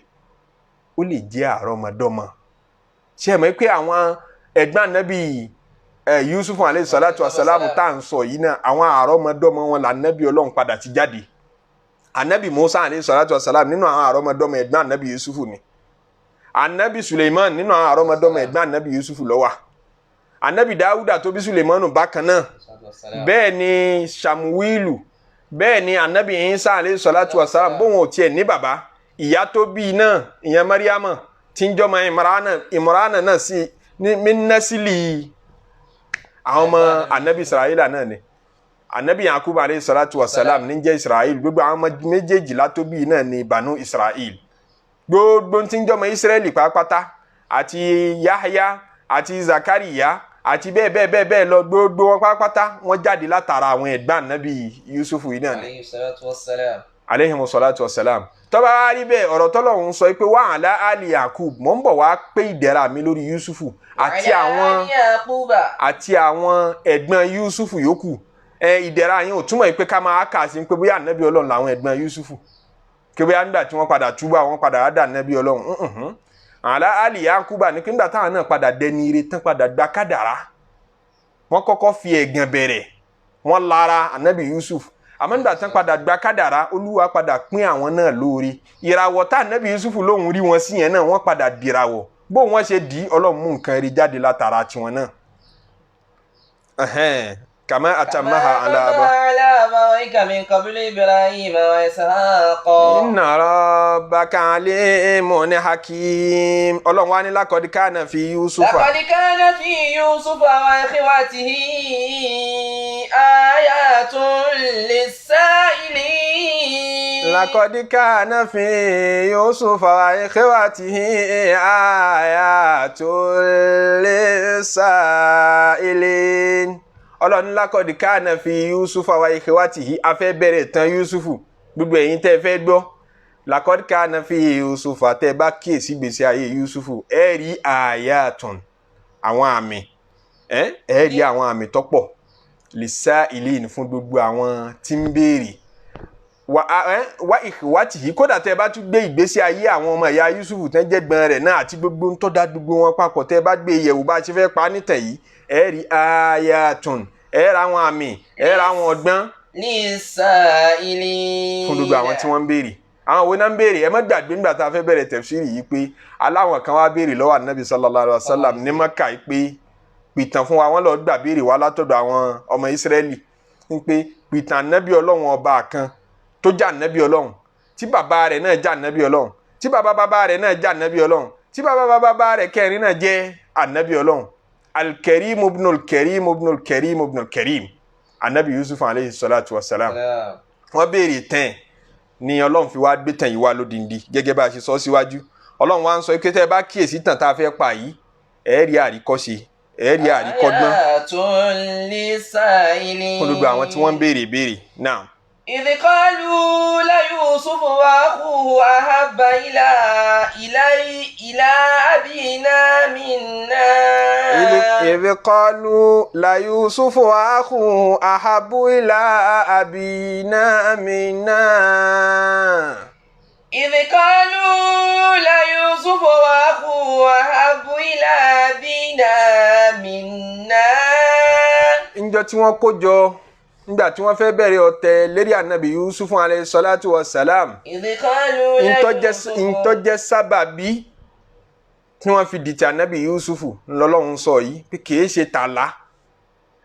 ó lè jẹ́ àrọ́mọdọ́mọ ṣé ẹ mọ̀ pé àwọn ẹ̀gbọ́n ànábì Yusuf alayhi salatu wa salamu tá à ń sọ yìí náà àwọn àrọ́mọdọ́mọ wọn là ànábì ọlọ́run padà ti jáde ànábì Musa alayhi salatu wa salam nínú àwọn àrọ́mọdọ́mọ ẹ̀gbọ́n ànábì Yusuf ni ànábì Suleiman nínú àwọn àrọ́mọdọ́mọ ẹ̀gbọ́n ànábì Yusuf ló wà ànábì Dáúdà tó bí Suleimanu bákan náà bẹ́ẹ̀ ni Samuilu bẹ́ẹ̀ ni ànábì Isa alayhi salatu wa salam bóun ò tiẹ̀ ní bàbá ìyá tó bí náà ìyẹn Mariama tí ń jọmọ Imrana náà sí min nasili àwọn ọmọ ànábì Israẹla náà ni ànábì Yakub alayhi salatu wa salam ní jẹ́ Israel gbogbo àwọn ọmọ méjèèjìlá tó bí náà ni Banu Israel gbogbo tí ń jọmọ Israeli pàápàá àti Yahya àti Zakariya àti bẹ́ẹ̀ lọ gbogbo wọn pàápàá wọ́n jáde látara àwọn ẹ̀gbọ́n ànábì Yusufu yìí náà ni alayhi salatu wa salam tọ́ba wá rí bẹ́ẹ̀ ọ̀rọ̀ tọ́lọ́run sọ pé wà á lá ali Yakub mọ̀ ń bọ̀ wá pé ìdẹ̀ra mi lórí Yusufu àti àwọn ẹ̀gbọ́n Yusufu yòókù ìdẹ̀ra yẹn ò túmọ̀ pé ká máa kà sí pé bóyá ànábì ọlọ́run làwọn ẹ̀gbọ́n Yusufu kí bóyá nígbà tí wọ́n padà túbọ̀ àwọn padà dà ànábì ọlọ́run àlá ali Yakuba ní nígbà táwọn náà padà dẹni ire tán padà gba kádàrá wọ́n kọ́kọ́ fi ẹ̀gàn bẹ̀rẹ̀ wọ́n lára ànábì Yusuf àmọ́ nígbà tán padà gba kádàrá olúwa padà pín àwọn náà lóore ìràwọ̀ tá ànábì Yusuf lóhùn rí wọn sí yẹn náà wọ́n padà dìràwọ̀ bó wọ́n ṣe dì í ọlọ́run mú nǹkan rí jáde látara tiwọn náà. كما أتمها على أبويك من قبل إبراهيم وإسحاق إن ربك عليم حكيم Ọlọ́run wá ní لقد كان في يوسف لقد كان في يوسف وإخوته آيات للسائلين لقد كان في يوسف وإخوته آيات للسائلين Ọlọ́run lákọ̀dí káànà fi Yusufu wa ikhwatihi afẹ́ bẹ̀rẹ̀ tán Yusufu gbogbo ẹ̀yin tẹ́ fẹ́ gbọ́ lákọ̀dí káànà fi Yusufu àtẹ́ bá kíyèsí gbèsè ayé Yusufu ẹ rí àyàtùn àwọn àmì ẹ rí àwọn àmì tọ́pọ̀ lisa'ilin fún gbogbo àwọn tí ń béèrè wa ikhwatihi kódà tẹ́ bá tún gbé ìgbésí ayé àwọn ọmọ ìyá Yusufu tẹ́ jẹ́ gbọ́n rẹ̀ náà àti gbogbo ń tọ́da gbogbo wọn papọ̀ tẹ́ bá gbé yẹ̀wò bá ṣe fẹ́ pa nítẹ̀ yìí ẹ rí ayatun ẹ ra àwọn àmì ẹ ra àwọn ọgbọ́n lisa'ilin fún gbogbo àwọn tí wọ́n ń béèrè àwọn wo náà ń béèrè ẹ má gbàgbé nígbà tá a fẹ́ bẹ̀rẹ̀ tafsiri yìí pé aláwọn kan wá béèrè lọ́wọ́ Ànábì sallallahu alaihi wasallam ní Mákà yìí pé pìtàn fún wa wọ́n lọ gbà béèrè wá látọ̀dọ̀ àwọn ọmọ Ísírẹ́lì ń pé pìtàn Ànábì Ọlọ́run ọba kan tó jẹ́ Ànábì Ọlọ́run tí bàbá rẹ̀ náà jẹ́ Ànábì Ọlọ́run tí bàbá rẹ̀ náà jẹ́ Ànábì Ọlọ́run tí bàbá rẹ̀ kẹrin náà jẹ́ Ànábì Ọlọ́run al-Karim ibnul Karim ibnul Karim ibnul Karim Ànábì Yusuf alayhi salatu wa salam wọ́n béèrè tán ni Ọlọ́run fi wá gbé tàn yìí wá lódindi gẹ́gẹ́ bá a ṣe sọ síwájú Ọlọ́run wá ń sọ pé tẹ́ ẹ bá kíyèsí tàn tá a fẹ́ pa yìí ẹ rí àríkọ́ṣe ẹ rí àríkọ́gbọ́n fún gbogbo àwọn tí wọ́n ń béèrè béèrè náà. إذ قالوا ليوسف وأخوه أحب إلى أبينا منا إذ قالوا ليوسف وأخوه أحب إلى أبينا منا إذ قالوا ليوسف وأخوه أحب إلى أبينا منا. Ńjọ́ tí wọ́n kó jọ nígbà tí wọ́n fẹ́ bẹ̀rẹ̀ ọ̀tẹ̀ lérí Ànábì Yusuf alayhi salatu wa salam ìtọ́jẹ́ sábàbí tí wọ́n fi dìtẹ̀ Ànábì Yusuf ńlọ́lọ́run sọ yìí pé kìí ṣe tàlá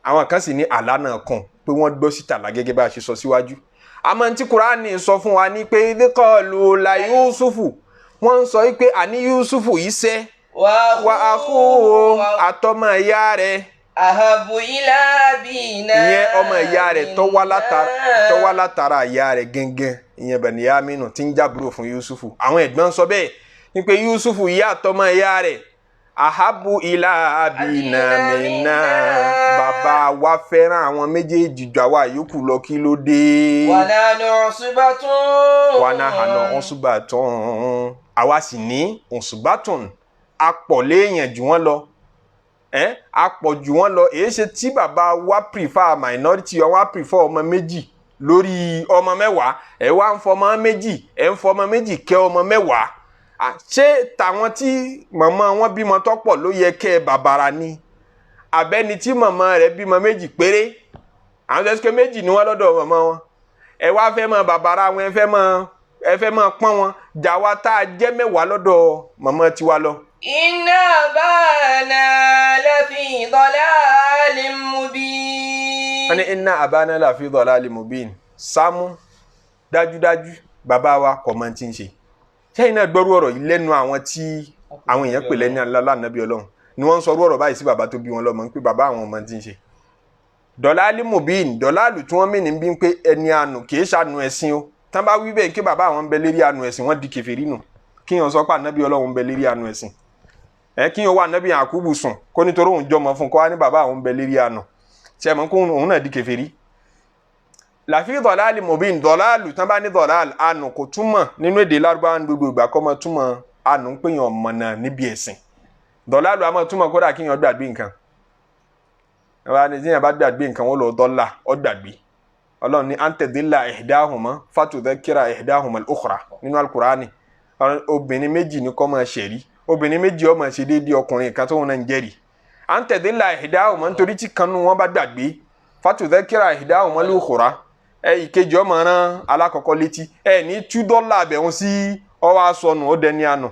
àwọn kan sì ní àlá náà kàn pé wọ́n gbọ́ sí tàlá gẹ́gẹ́ bá a ṣe sọ síwájú àmọ́ tí Kùránì sọ fún wa ní pé idqalu la Yusuf wọ́n ń sọ pé àní Yusuf yìí sẹ́ wa akhuhu àtọmọ ìyá rẹ̀ ahabu ila abina. ìyẹn ọmọ ìyá rẹ̀ tó wá látara ìyá rẹ̀ gẹ́gẹ́ ìyẹn Bẹ̀níyámínù tí ń jábúrò fún Yusufu àwọn ẹ̀gbọ́n sọ bẹ́ẹ̀ ni pé Yusufu ìyá àtọmọ ìyá rẹ̀ ahabu ila abina minna bàbá wa fẹ́ràn àwọn méjèèjì jù àwa yòókù lọ kí ló dé. wa nahnu usbatun àwa sì ní usbatun apọ̀léèyàn jù wọ́n lọ. Àpọ̀jù wọn lọ èyí ṣe tí bàbá wa prefer minority wa prefer ọmọ méjì lórí ọmọ mẹ́wàá ẹ wá ń fọmọ méjì ẹ ń fọmọ méjì kẹ́ ọmọ mẹ́wàá ṣé tàwọn tí màmá wọn bímọ tọ́pọ̀ ló yẹ kẹ́ bàbàrà ni àbẹ́ni tí màmá rẹ̀ bímọ méjì péré àwọn tẹ́síkẹ́ méjì ni wọ́n lọ́dọ̀ màmá wọn ẹ wá fẹ́ mọ bàbàrà wọn ẹ fẹ́ mọ pọ́n wọn jà wá tá a jẹ́ mẹ́wàá lọ́dọ̀ màmá tiwa lọ. Inna abana lafi dalalin mubin. Ani inna abana lafi dalalin mubin. Sámú dájúdájú bàbá wa kò mọ̀ tí ń ṣe. Ṣé iná gbọ́rú ọ̀rọ̀ yìí lẹ́nu àwọn tí àwọn èèyàn pè lẹ́ni Ànábì Ọlọ́run ni wọ́n ń sọ ọ̀rọ̀ báyìí sí bàbá tó bí wọn lọ́mọ ń pé bàbá àwọn mọ̀ tí ń ṣe. Dalalin mubin dọ̀láàlù tí wọ́n mì ní bí ń pé ẹni àánú kì í ṣàánú ẹ̀sìn o. Tán bá wí bẹ́ẹ̀ kí bàbá àwọn ń bẹ lérí àánú ẹ̀sìn wọ́n di kèfèrí nù. Kí yàn sọ pé Ànábì Ọlọ́run ń bẹ lérí àánú ẹ̀sìn. Kí yóò wá Ànábì Yakubu sùn kó nítorí òun jọmọ fún kó wá ní bàbá àwọn bẹ lérí àná tí ẹ mọ̀ kó òun náà di kèfèrí. Láfi dọ̀láàlì mubin dọ̀láàlù tán bá ní dọ̀láàlù àánú kò túmọ̀ nínú èdè Lárúbáwá ní gbogbo ìgbà kọ́ mọ́ túmọ̀ àánú ń pèyàn mọ̀nà níbi ẹ̀sìn dọ̀láàlù àmọ́ túmọ̀ kódà kí yàn gbàgbé nǹkan tí yàn bá gbàgbé nǹkan wọ́n lọ dọ́là ọ́ gbàgbé Ọlọ́run ní antadilla ihdahuma fatudhakkira ihdahuma al-ukhra nínú Al-Qur'ani obìnrin méjì ní kó máa ṣẹ̀rí obìnrin méjì ọmọ ṣe déédéé ọkùnrin kan tó wọn náà ń jẹ́rìí à ń tẹ̀dé la ihdahuma nítorí tí kanú wọn bá gbàgbé fatudhakkira ihdahuma al-ukhra ìkejì ọmọ rán alákọ̀ọ́kọ́ létí ní tú dọ́là àbẹ̀wọ̀n sí ọwọ́ asọnù ó dẹni àná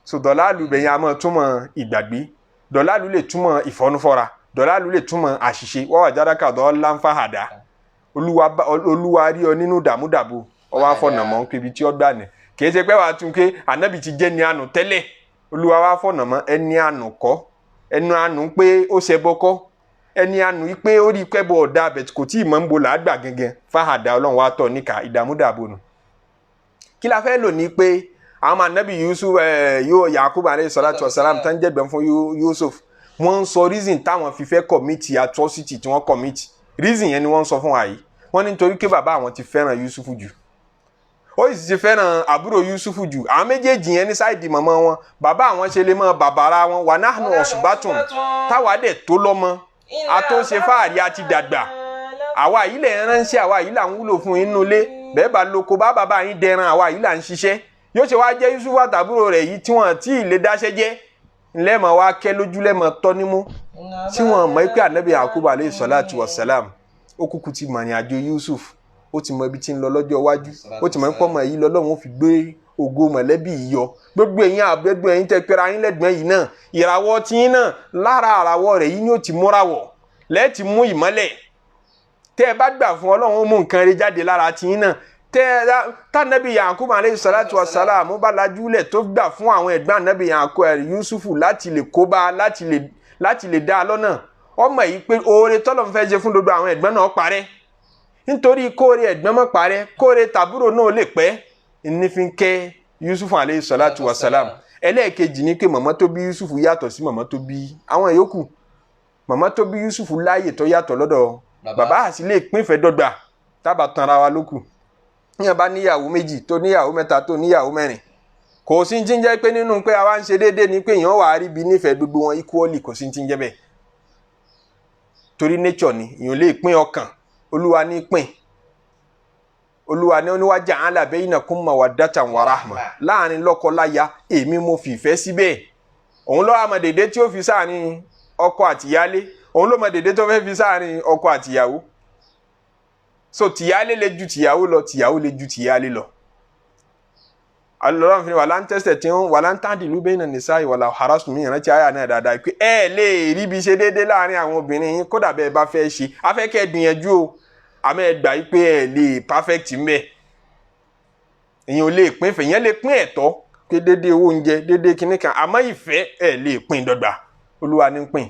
so dọ̀láàlù bẹ̀yìn àmọ́ túmọ̀ ìgbàgbé dọ̀láàlù lè túmọ̀ ìfọ́núfọ́ra dọ̀láàlù lè túmọ̀ àṣìṣe wọ́n wà jádàkà dọ́ọ́lá ń fàhàdà olúwa rí ọ nínú dàmúdàbò ọwọ́ afọ̀nàmọ́ kébi tí ó gbà ní kì í ṣe pé wàá tún ké ànábì ti jẹ́ ní àánú tẹ́lẹ̀ olúwa wá fọ̀nàmọ́ ẹni àánú kọ́ ẹnu àánú pé ó ṣẹbọ kọ́ ẹni àánú pé ó rí pẹ́bọ ọ̀dà bẹ̀t kò tí ì mọ̀ ń bo làágbà gẹ́gẹ́ fàhàdà ọlọ́run wá tọ̀ níkà ìdàmúdàbò nù. kí la fẹ́ lò ní pé àwọn ànábì Yusuf Yakubu alayhi salatu wasalam tán jẹ́gbẹ̀ẹ́ fún Yusuf wọ́n ń sọ reason táwọn fi fẹ́ commit atrocity tí wọ́n commit reason yẹn ni wọ́n ń sọ fún wa yìí wọ́n ní nítorí pé bàbá àwọn ti fẹ́ràn Yusuf jù ó sì ti fẹ́ràn àbúrò Yusufu jù àwọn méjèèjì yẹn ní sáìdì mọ̀mọ́ wọn bàbá àwọn ṣe lè mọ bàbára wọn wà náà usbatun táwa dẹ̀ tó lọ́mọ àtúnṣe fáàrí àti dàgbà àwa yìí lè ránṣẹ́ àwa yìí là ń wúlò fún inú ilé bẹ́ẹ̀ bá lóko bá bàbá yín dẹran àwa yìí là ń ṣiṣẹ́ yóò ṣe wá jẹ́ Yusufu àtàbúrò rẹ̀ yìí tí wọ́n tí ì lè dáṣẹ́ jẹ́ lẹ́mọ̀ wá kẹ́ lójú lẹ́mọ̀ tọ́ nímú tí wọ́n mọ̀ pé Ànábì Yakubu alayhi salatu wassalam ó kúkú ti mọ̀ ní àjò Yusuf ó ti mọ ibi tí ń lọ lọ́jọ́ iwájú ó ti mọ ń pọ́ mọ̀ yìí lọ́lọ́run ó fi gbé ògo mọ̀lẹ́bí yìí yọ gbogbo ẹ̀yin àbẹ́gbẹ́ ẹ̀yin tẹ́ pẹ́ra yín lẹ́gbẹ̀ẹ́ yìí náà ìràwọ̀ tí yín náà lára àràwọ̀ rẹ̀ yìí ni ó ti múra wọ̀ lẹ́ẹ̀tì mú ìmọ́lẹ̀ tẹ́ ẹ bá gbà fún ọlọ́run ó mú nǹkan rẹ̀ jáde lára tí yín náà tánàbí Yakubu alayhi salatu wa salam bá lajúlẹ̀ tó gbà fún àwọn ẹ̀gbọ́n ànábì Yakubu Yusufu láti lè kóbá láti lè dá a lọ́nà ọmọ yìí pé oore tọ́lọ̀ ń fẹ́ ṣe fún gbogbo àwọn ẹ̀gbọ́n náà parẹ́ nítorí kóore ẹ̀gbọ́n mọ́ parẹ́ kóore tàbúrò náà lè pẹ́ nífi kẹ́ Yusufu alayhi salatu wa salam ẹlẹ́ẹ̀kejì ni pé màmá tó bí Yusufu yàtọ̀ sí màmá tó bí àwọn yòókù màmá tó bí Yusufu láàyè tó yàtọ̀ lọ́dọ̀ bàbá àti lè pínfẹ́ dọ́gba tábà tanra wa lókù yẹn bá níyàwó méjì tó níyàwó mẹ́ta tó níyàwó mẹ́rin kò sí ti ń jẹ́ pé nínú pé àwa ń ṣe déédéé ni pé èèyàn wà á rí bí nífẹ̀ẹ́ gbogbo wọn equally kò sí ti ń jẹ́ bẹ́ẹ̀ torí nature ni èèyàn lè pín ọkàn olúwa ní pín olúwa ní oníwájà ala bainakum mawaddatan wa rahma láàrin lọ́kọ-láya èmi mo fi ìfẹ́ síbẹ̀ òun ló mọ déédéé tí ó fi sáàrin ọkọ àtìyálé òun ló mọ déédéé tó fẹ́ fi sáàrin ọkọ àtìyàwó so tìyálé lè ju tìyàwó lọ tìyàwó lè ju tìyálé lọ alọ́run fi wà láńtẹ́sẹ̀ tí wọ́n wà láńtàdìlú bayna nisa'i wala harassum mi ìrántí àyà náà dáadáa pé ẹ lè rí bí ṣe déédéé láàrin àwọn obìnrin yín kódà bẹ́ẹ̀ bá fẹ́ ṣe afẹ́kẹ́ gbìyànjú o àmọ́ ẹ gbà pé ẹ lè perfect mbẹ́ èyàn ò lè pín ìfẹ́ yẹn lè pín ẹ̀tọ́ pé déédéé owó oúnjẹ déédéé kinní kan àmọ́ ìfẹ́ ẹ lè pín dọ́gba olúwa ní pín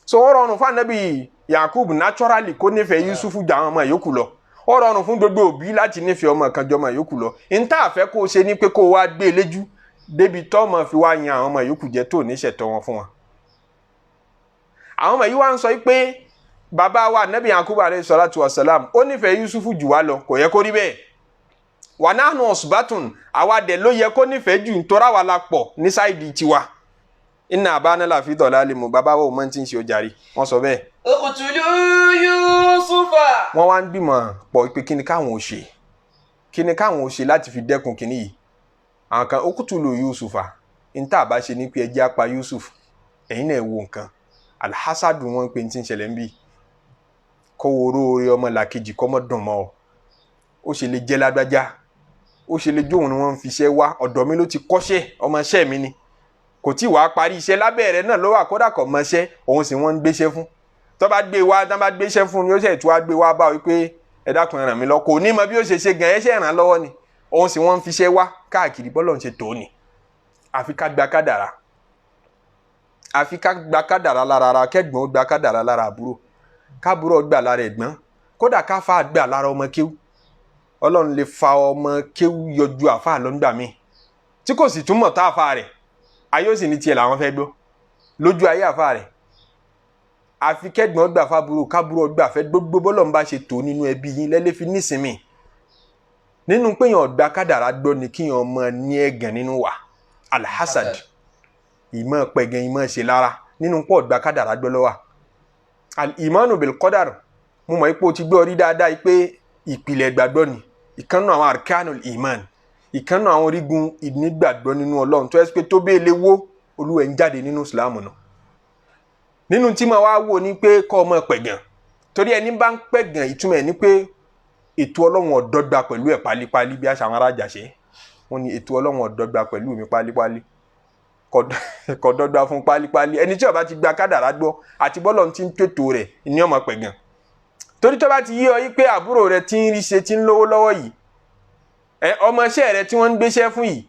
so ó rọrùn fún Ànábì Yakubu naturally kó nífẹ̀ẹ́ Yusufu jà àwọn ọmọ yòókù lọ ó rọrùn fún gbogbo òbí láti nífẹ̀ẹ́ ọmọ kan jọmọ yòókù lọ n tá àfẹ́ kó o ṣe ní pé kó o wá gbé e léjú débi tọ́mọ fi wá yan àwọn ọmọ yòókù jẹ tó níṣẹ̀tọ́ wọn fún wọn. àwọn ọmọ yìí wá ń sọ pé bàbá wa Ànábì Yakubu alayhi salatu wa salam ó nífẹ̀ẹ́ Yusufu jù wá lọ kò yẹ kó rí bẹ́ẹ̀ wa nahnu usbatun àwa dẹ̀ ló yẹ kó nífẹ̀ẹ́ jù nítorá wa la pọ̀ ní sáìdì tiwa inna abana la fi dalalin mubin bàbá wa ò mọ̀ tí ń ṣe ó jàre wọ́n sọ bẹ́ẹ̀. uqtulu Yusufa. wọ́n wá ń gbìmọ̀ pọ̀ pé kíni káwọn ò ṣe láti fi dẹ́kun kíní yìí àwọn kan uqtulu Yusufa níta bá ṣe ní pé ẹjẹ́ apá Yusuf ẹ̀yin náà wo nǹkan alhassadu wọn pé tí ń ṣẹlẹ̀ ń bí kó wo orí ọmọ làkejì kọ́ mọ́ dùn mọ́ ọ ó ṣe lè jẹ́ lágbájá ó ṣe lè jóun ni wọ́n ń fi iṣẹ́ wá ọ̀dọ̀ mi ló ti kọ́ṣẹ́ ọmọ iṣẹ́ mi ni kò tí wàá parí iṣẹ́ lábẹ́ rẹ̀ náà ló wà kódà kò mọṣẹ́ òun sì wọ́n ń gbéṣẹ́ fún tó bá gbé wá tó bá gbéṣẹ́ fún ni ó ṣe tí wàá gbé wá bá wípé ẹ dákun ẹ ràn mí lọ kò ní mọ bí ó ṣe ṣe gan ẹ ṣe ràn lọ́wọ́ ni òun sì wọ́n ń fiṣẹ́ wá káàkiri bọ́lọ̀ ń ṣe tó ni àfi ká gba kádàrá lára ara kẹ́gbọ́n ó gba kádàrá lára àbúrò kábúrò gbà lára ẹ̀gbọ́n kódà káfà gbà lára ọmọ kéwú Ọlọ́run lè fa ọmọ kéwú yọjú àfà lọ́ngbà míì tí kò sì túmọ̀ tá àfà rẹ̀ ayé ò sì ní tiẹ̀ làwọn fẹ́ gbọ́ lójú ayé àfa rẹ̀ àfi kẹ́gbọ́n gbà fábúrò kábúrò gbà fẹ́ gbogbo bọ́lọ̀ ń bá ṣe tó nínú ẹbí yín lẹ́lẹ́ fi nísìmí nínú péyàn ọ̀gbà kádàrá gbọ́ ni kíyàn ọmọ ní ẹ̀gàn nínú wà alhassad ìmọ̀ pẹ̀gàn ìmọ̀ ṣe lára nínú pọ̀ ọ̀gbà kádàrá gbọ́ lọ́wà al-imanu bil qadar mo mọ̀ ipò ti gbọ́ rí dáadáa pé ìpìlẹ̀ gbàgbọ́ ni ìkànnù àwọn arkanul iman ìkànnà àwọn orígun ìnígbàgbọ́ nínú Ọlọ́run tó ẹ́sì pé tó bẹ́ẹ̀ lé wó olúwẹ̀ ń jáde nínú Islam náà nínú tí ma wá wò ní pé kọ́ ọmọ pẹ̀gàn torí ẹni bá ń pẹ̀gàn ìtumọ̀ ẹ̀ ní pé ètò Ọlọ́run ọ̀dọ́gba pẹ̀lú ẹ̀ pálípálí bí àṣà àwọn arájà ṣe wọ́n ní ètò Ọlọ́run ọ̀dọ́gba pẹ̀lú mi pálípálí kò dọ́gba fún pálípálí ẹni tí ó bá ti gba kádàrá gbọ́ àti bọ́lọ̀ ti ń tètò rẹ̀ ní ọmọ pẹ̀gàn torí tó bá ti yí ọ yí pé àbúrò rẹ̀ ti ń rí ṣe ti ń lówó lọ́wọ́ yìí ọmọọṣẹ́ rẹ tí wọ́n ń gbéṣẹ́ fún yìí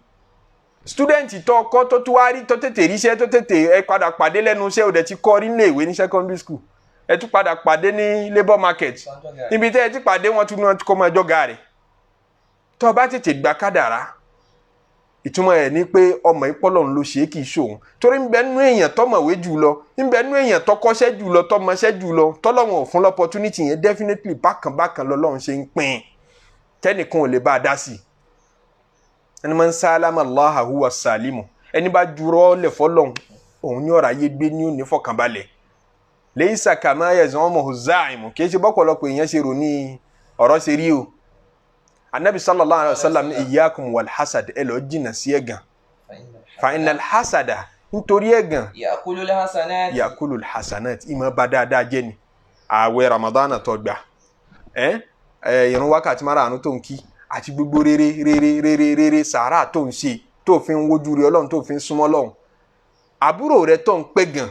stúdẹ̀ǹtì tó kọ́ tó tún wá rí tó tètè ríṣẹ́ tó tètè ẹ padà pàdé lẹ́nu iṣẹ́ òde ti kọ́ rí nílé ìwé ní secondary school ẹ tún padà pàdé ní labour market níbi tẹ́ ẹ ti pàdé wọn tún kọ́ ọmọ ẹjọ́ ga rẹ̀ tó o bá tètè gba kádàrá ìtumọ̀ ẹ̀ ní pé ọmọ ìpọ́lọ̀ ń lo ṣe é kì í ṣòun torí ń bẹ nú èèyàn tọmọ̀wé jù lọ ń bẹ nú èèyàn tọkọ́ṣẹ́ jù lọ tọmọṣẹ́ jù lọ tọ́lọ́wọ̀n ò fún l'opportunity yẹn definitely bákan lọ́lọ́run ṣe ń pín tẹ́nìkan ò lè bá a dá sí ẹni máa ń sálámà Allah huwa salimu ẹni bá jurọ́ lẹ̀ fọ́lọ́hún òun ní ọ̀rọ̀ ayé gbé ní òní fọkànbalẹ̀ laysa kama yaz'umuhu za'imu kì í ṣe bọ́pọ̀lọpọ̀ èèyàn ṣe rò ní ọ̀rọ̀ ṣe rí o anabi sallallahu alayhi wa sallam ní iyyakum wal hasad ẹ lọ jìnnà sí ẹ̀gàn fa innal hasada nítorí ẹ̀gàn yakulul hasanat ìmọ̀ bá dáadáa jẹ́ ni ààwẹ̀ ramadana tó gbà ìrun wákàtí márààrún tó ń kí àti gbogbo rere sàárà tó ń ṣe tó fi ń wojú rí Ọlọ́run tó fi ń súnmọ́ Ọlọ́run àbúrò rẹ tó ń pẹ́ gan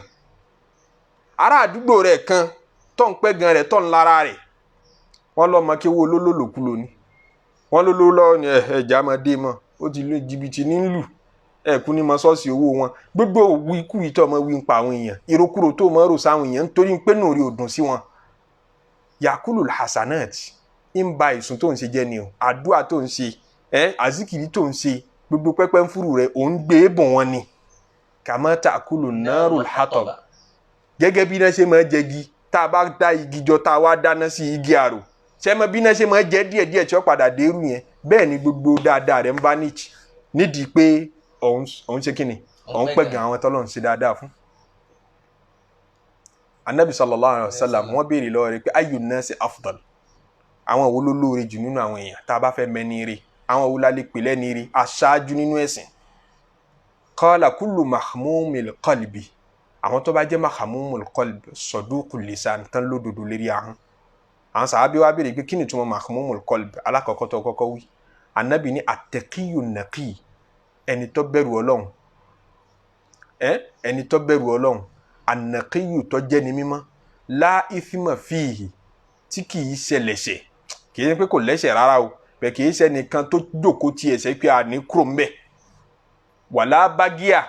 ará àdúgbò rẹ kan tó ń pẹ́ gan rẹ tó ń lára rẹ̀ wọ́n lọ́ mọ kí owó olólòkulò ni wọ́n lóló lọ́wọ́ ni ẹ̀já máa dé mọ́ ó ti lu jìbìtì ní lù ẹ̀kú ní mọ ṣọ́ọ̀ṣì owó wọn gbogbo òwú ikú yìí tó ọmọ wí ń pa àwọn èèyàn ìrókúrò tó mọ rò sáwọn èèyàn nítorí pé nù rí òdùn sí wọn yakulu hasanat ń ba ìsùn tó ń ṣe jẹ́ ni o àdúrà tó ń ṣe àzíkìrí tó ń ṣe gbogbo pẹ́pẹ́ ń fúru rẹ̀ òun gbé e bọ̀ wọn ni kàmá takulu narul hatab gẹ́gẹ́ bí iná ṣe máa jẹgi tá a bá dá igi jọ tá a wá dáná sí igi àrò sẹ́mọ bí iná ṣe máa jẹ́ díẹ̀díẹ̀ tí ó padà dérú yẹn bẹ́ẹ̀ ni gbogbo dáadáa rẹ̀ ń bá nídìí pé òun ṣe kí ni òun pẹ́ gan àwọn tọ́lọ́run ṣe dáadáa fún. Anabi sallallahu alayhi wa sallam wọ́n béèrè lọ́wọ́ rẹ̀ pé ayu nasi afdal àwọn wo ló lóore jù nínú àwọn èèyàn tá a bá fẹ́ mẹ́ni rí àwọn wo la lè pè lẹ́ni rí aṣáájú nínú ẹ̀sìn. Qala kullu mahmumil qalbi àwọn tó bá jẹ́ mahmumul qalbi saduqul lisan tán lódodo lérí ahọ́n. Àwọn sàábí wa béèrè pé kí ni túmọ̀ mahmumul qalbi alákọ̀ọ́kọ́ tó kọ́kọ́ wí. Anabi ní at-taqiyyun naqi ẹni tó bẹ̀rù Ọlọ́run ẹni tó bẹ̀rù Ọlọ́run an-naqiyyu tó jẹ́ ni mímọ́ la ithma fihi tí kì í ṣe lẹ́ṣẹ̀ kì í ṣe pé kò lẹ́ṣẹ̀ rárá o bẹ́ẹ̀ kì í ṣe nìkan tó jókòó ti ẹ̀ṣẹ̀ pé a ní kúrò ńbẹ̀ wala bagiya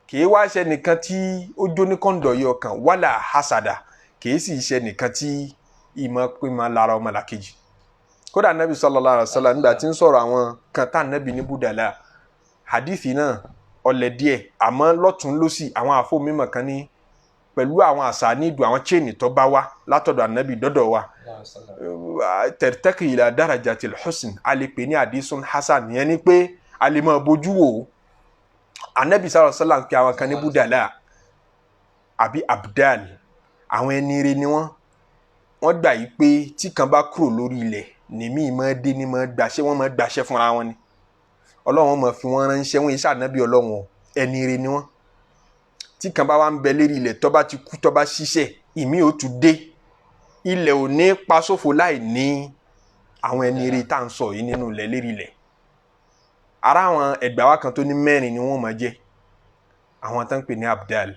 kì í wá ṣe nìkan tí ó jó ní kọ́ńdọ̀ yìí ọkàn wala hasada kì í sì ṣe nìkan tí ìmọ̀ pé máa lára ọmọ làkejì. Kódà Nabi sallallahu alaihi wasallam nígbà tí ń sọ̀rọ̀ àwọn kan tá Nabi ní budala hadithi náà ọlẹ̀ díẹ̀ àmọ́ lọ́tún lọ́sì àwọn àfọ mímọ̀ kan ní pẹ̀lú àwọn àṣà nídùú àwọn chain tó bá wá látọ̀dọ̀ Ànábì dọ́dọ̀ wa tẹ̀rẹ̀tẹ̀kì ila darajatil husn a lè pè ní hadisun hasan yẹn ni pé a lè máa bójú wò Ànábì sallallahu alaihi wasallam pé àwọn kan ní budala àbí abdal àwọn ẹni rere ni wọ́n gbà yí pé tí kan bá kúrò lórí ilẹ̀ nìmí máa dé ní máa gbàṣẹ́ wọ́n máa gbàṣẹ́ fúnra wọn ni Ọlọ́run máa fi wọ́n ránṣẹ́ wọn iṣẹ́ Ànábì Ọlọ́run ẹni rere ni wọ́n tí kan bá wà ń bẹ lérí ilẹ̀ tó bá ti kú tó bá ṣiṣẹ́ ìmí ò tún dé ilẹ̀ ò ní pa sófo láì ní àwọn ẹni rere tá à ń sọ yìí nínú ilẹ̀ lérí ilẹ̀ ara àwọn ẹgbà wa kan tó ní mẹ́rin ni wọ́n máa jẹ́ àwọn tó ń pè ní abdal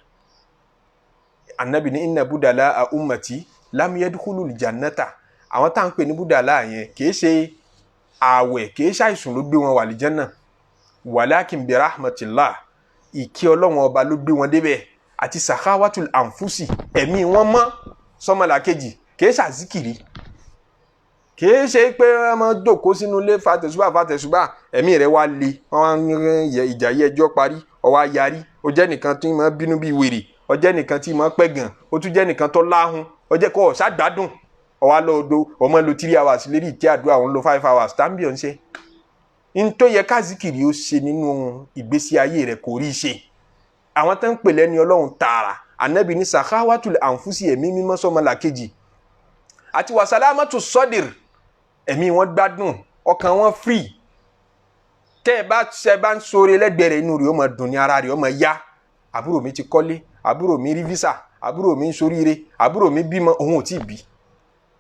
Ànábì ní inna budala ummati lam yadkhulul jannata àwọn tá à ń pè ní budala yẹn kìí ṣe ààwẹ̀ kìí ṣàìsùn ló gbé wọn wà lìjánà walakin bi rahmatillah ìkí Ọlọ́run ọba ló gbé wọn débẹ̀ àti sakhawatul anfusi ẹ̀mí wọn mọ́ sọmọlàkejì kìí ṣàzíkìrí kìí ṣe pé wọ́n máa jókòó sínú ilé fatẹ̀sùbà ẹ̀mí rẹ̀ wá le wọ́n wá ń ìjà yẹ ẹjọ́ parí ọwọ́ ayarí ó jẹ́ nìkan tí máa bínú bíi wèrè ó jẹ́ nìkan tí máa pẹ̀gàn ó tún jẹ́ nìkan tó láhùn ó jẹ́ kó ọ̀ṣà gbádùn ọwọ́ lọ́dọ̀ ọmọ lo 3 hours lérí ìtí àdúrà òun lo 5 hours tábìlì ọ̀nṣẹ́ n tó yẹ káàzìkìrì ó ṣe nínú ìgbésí ayé rẹ̀ kò rí ṣe àwọn tó ń pè lẹ́ni Ọlọ́run tààrà Ànábì ní sakhawatul anfusi ẹ̀mí mímọ́ sọmọlàkejì àti wasalamatu sọdìr ẹ̀mí wọn gbádùn ọkàn wọn free tẹ́ ẹ bá ń sọ̀rọ̀ ẹlẹ́gbẹ̀rẹ̀ inú rẹ̀ ó máa dùn ní ara rẹ̀ ó máa yá àbúrò mi ti kọ́lé àbúrò mi rí visa àbúrò mi ń soríire àbúrò mi bímọ òun ò tí ì bí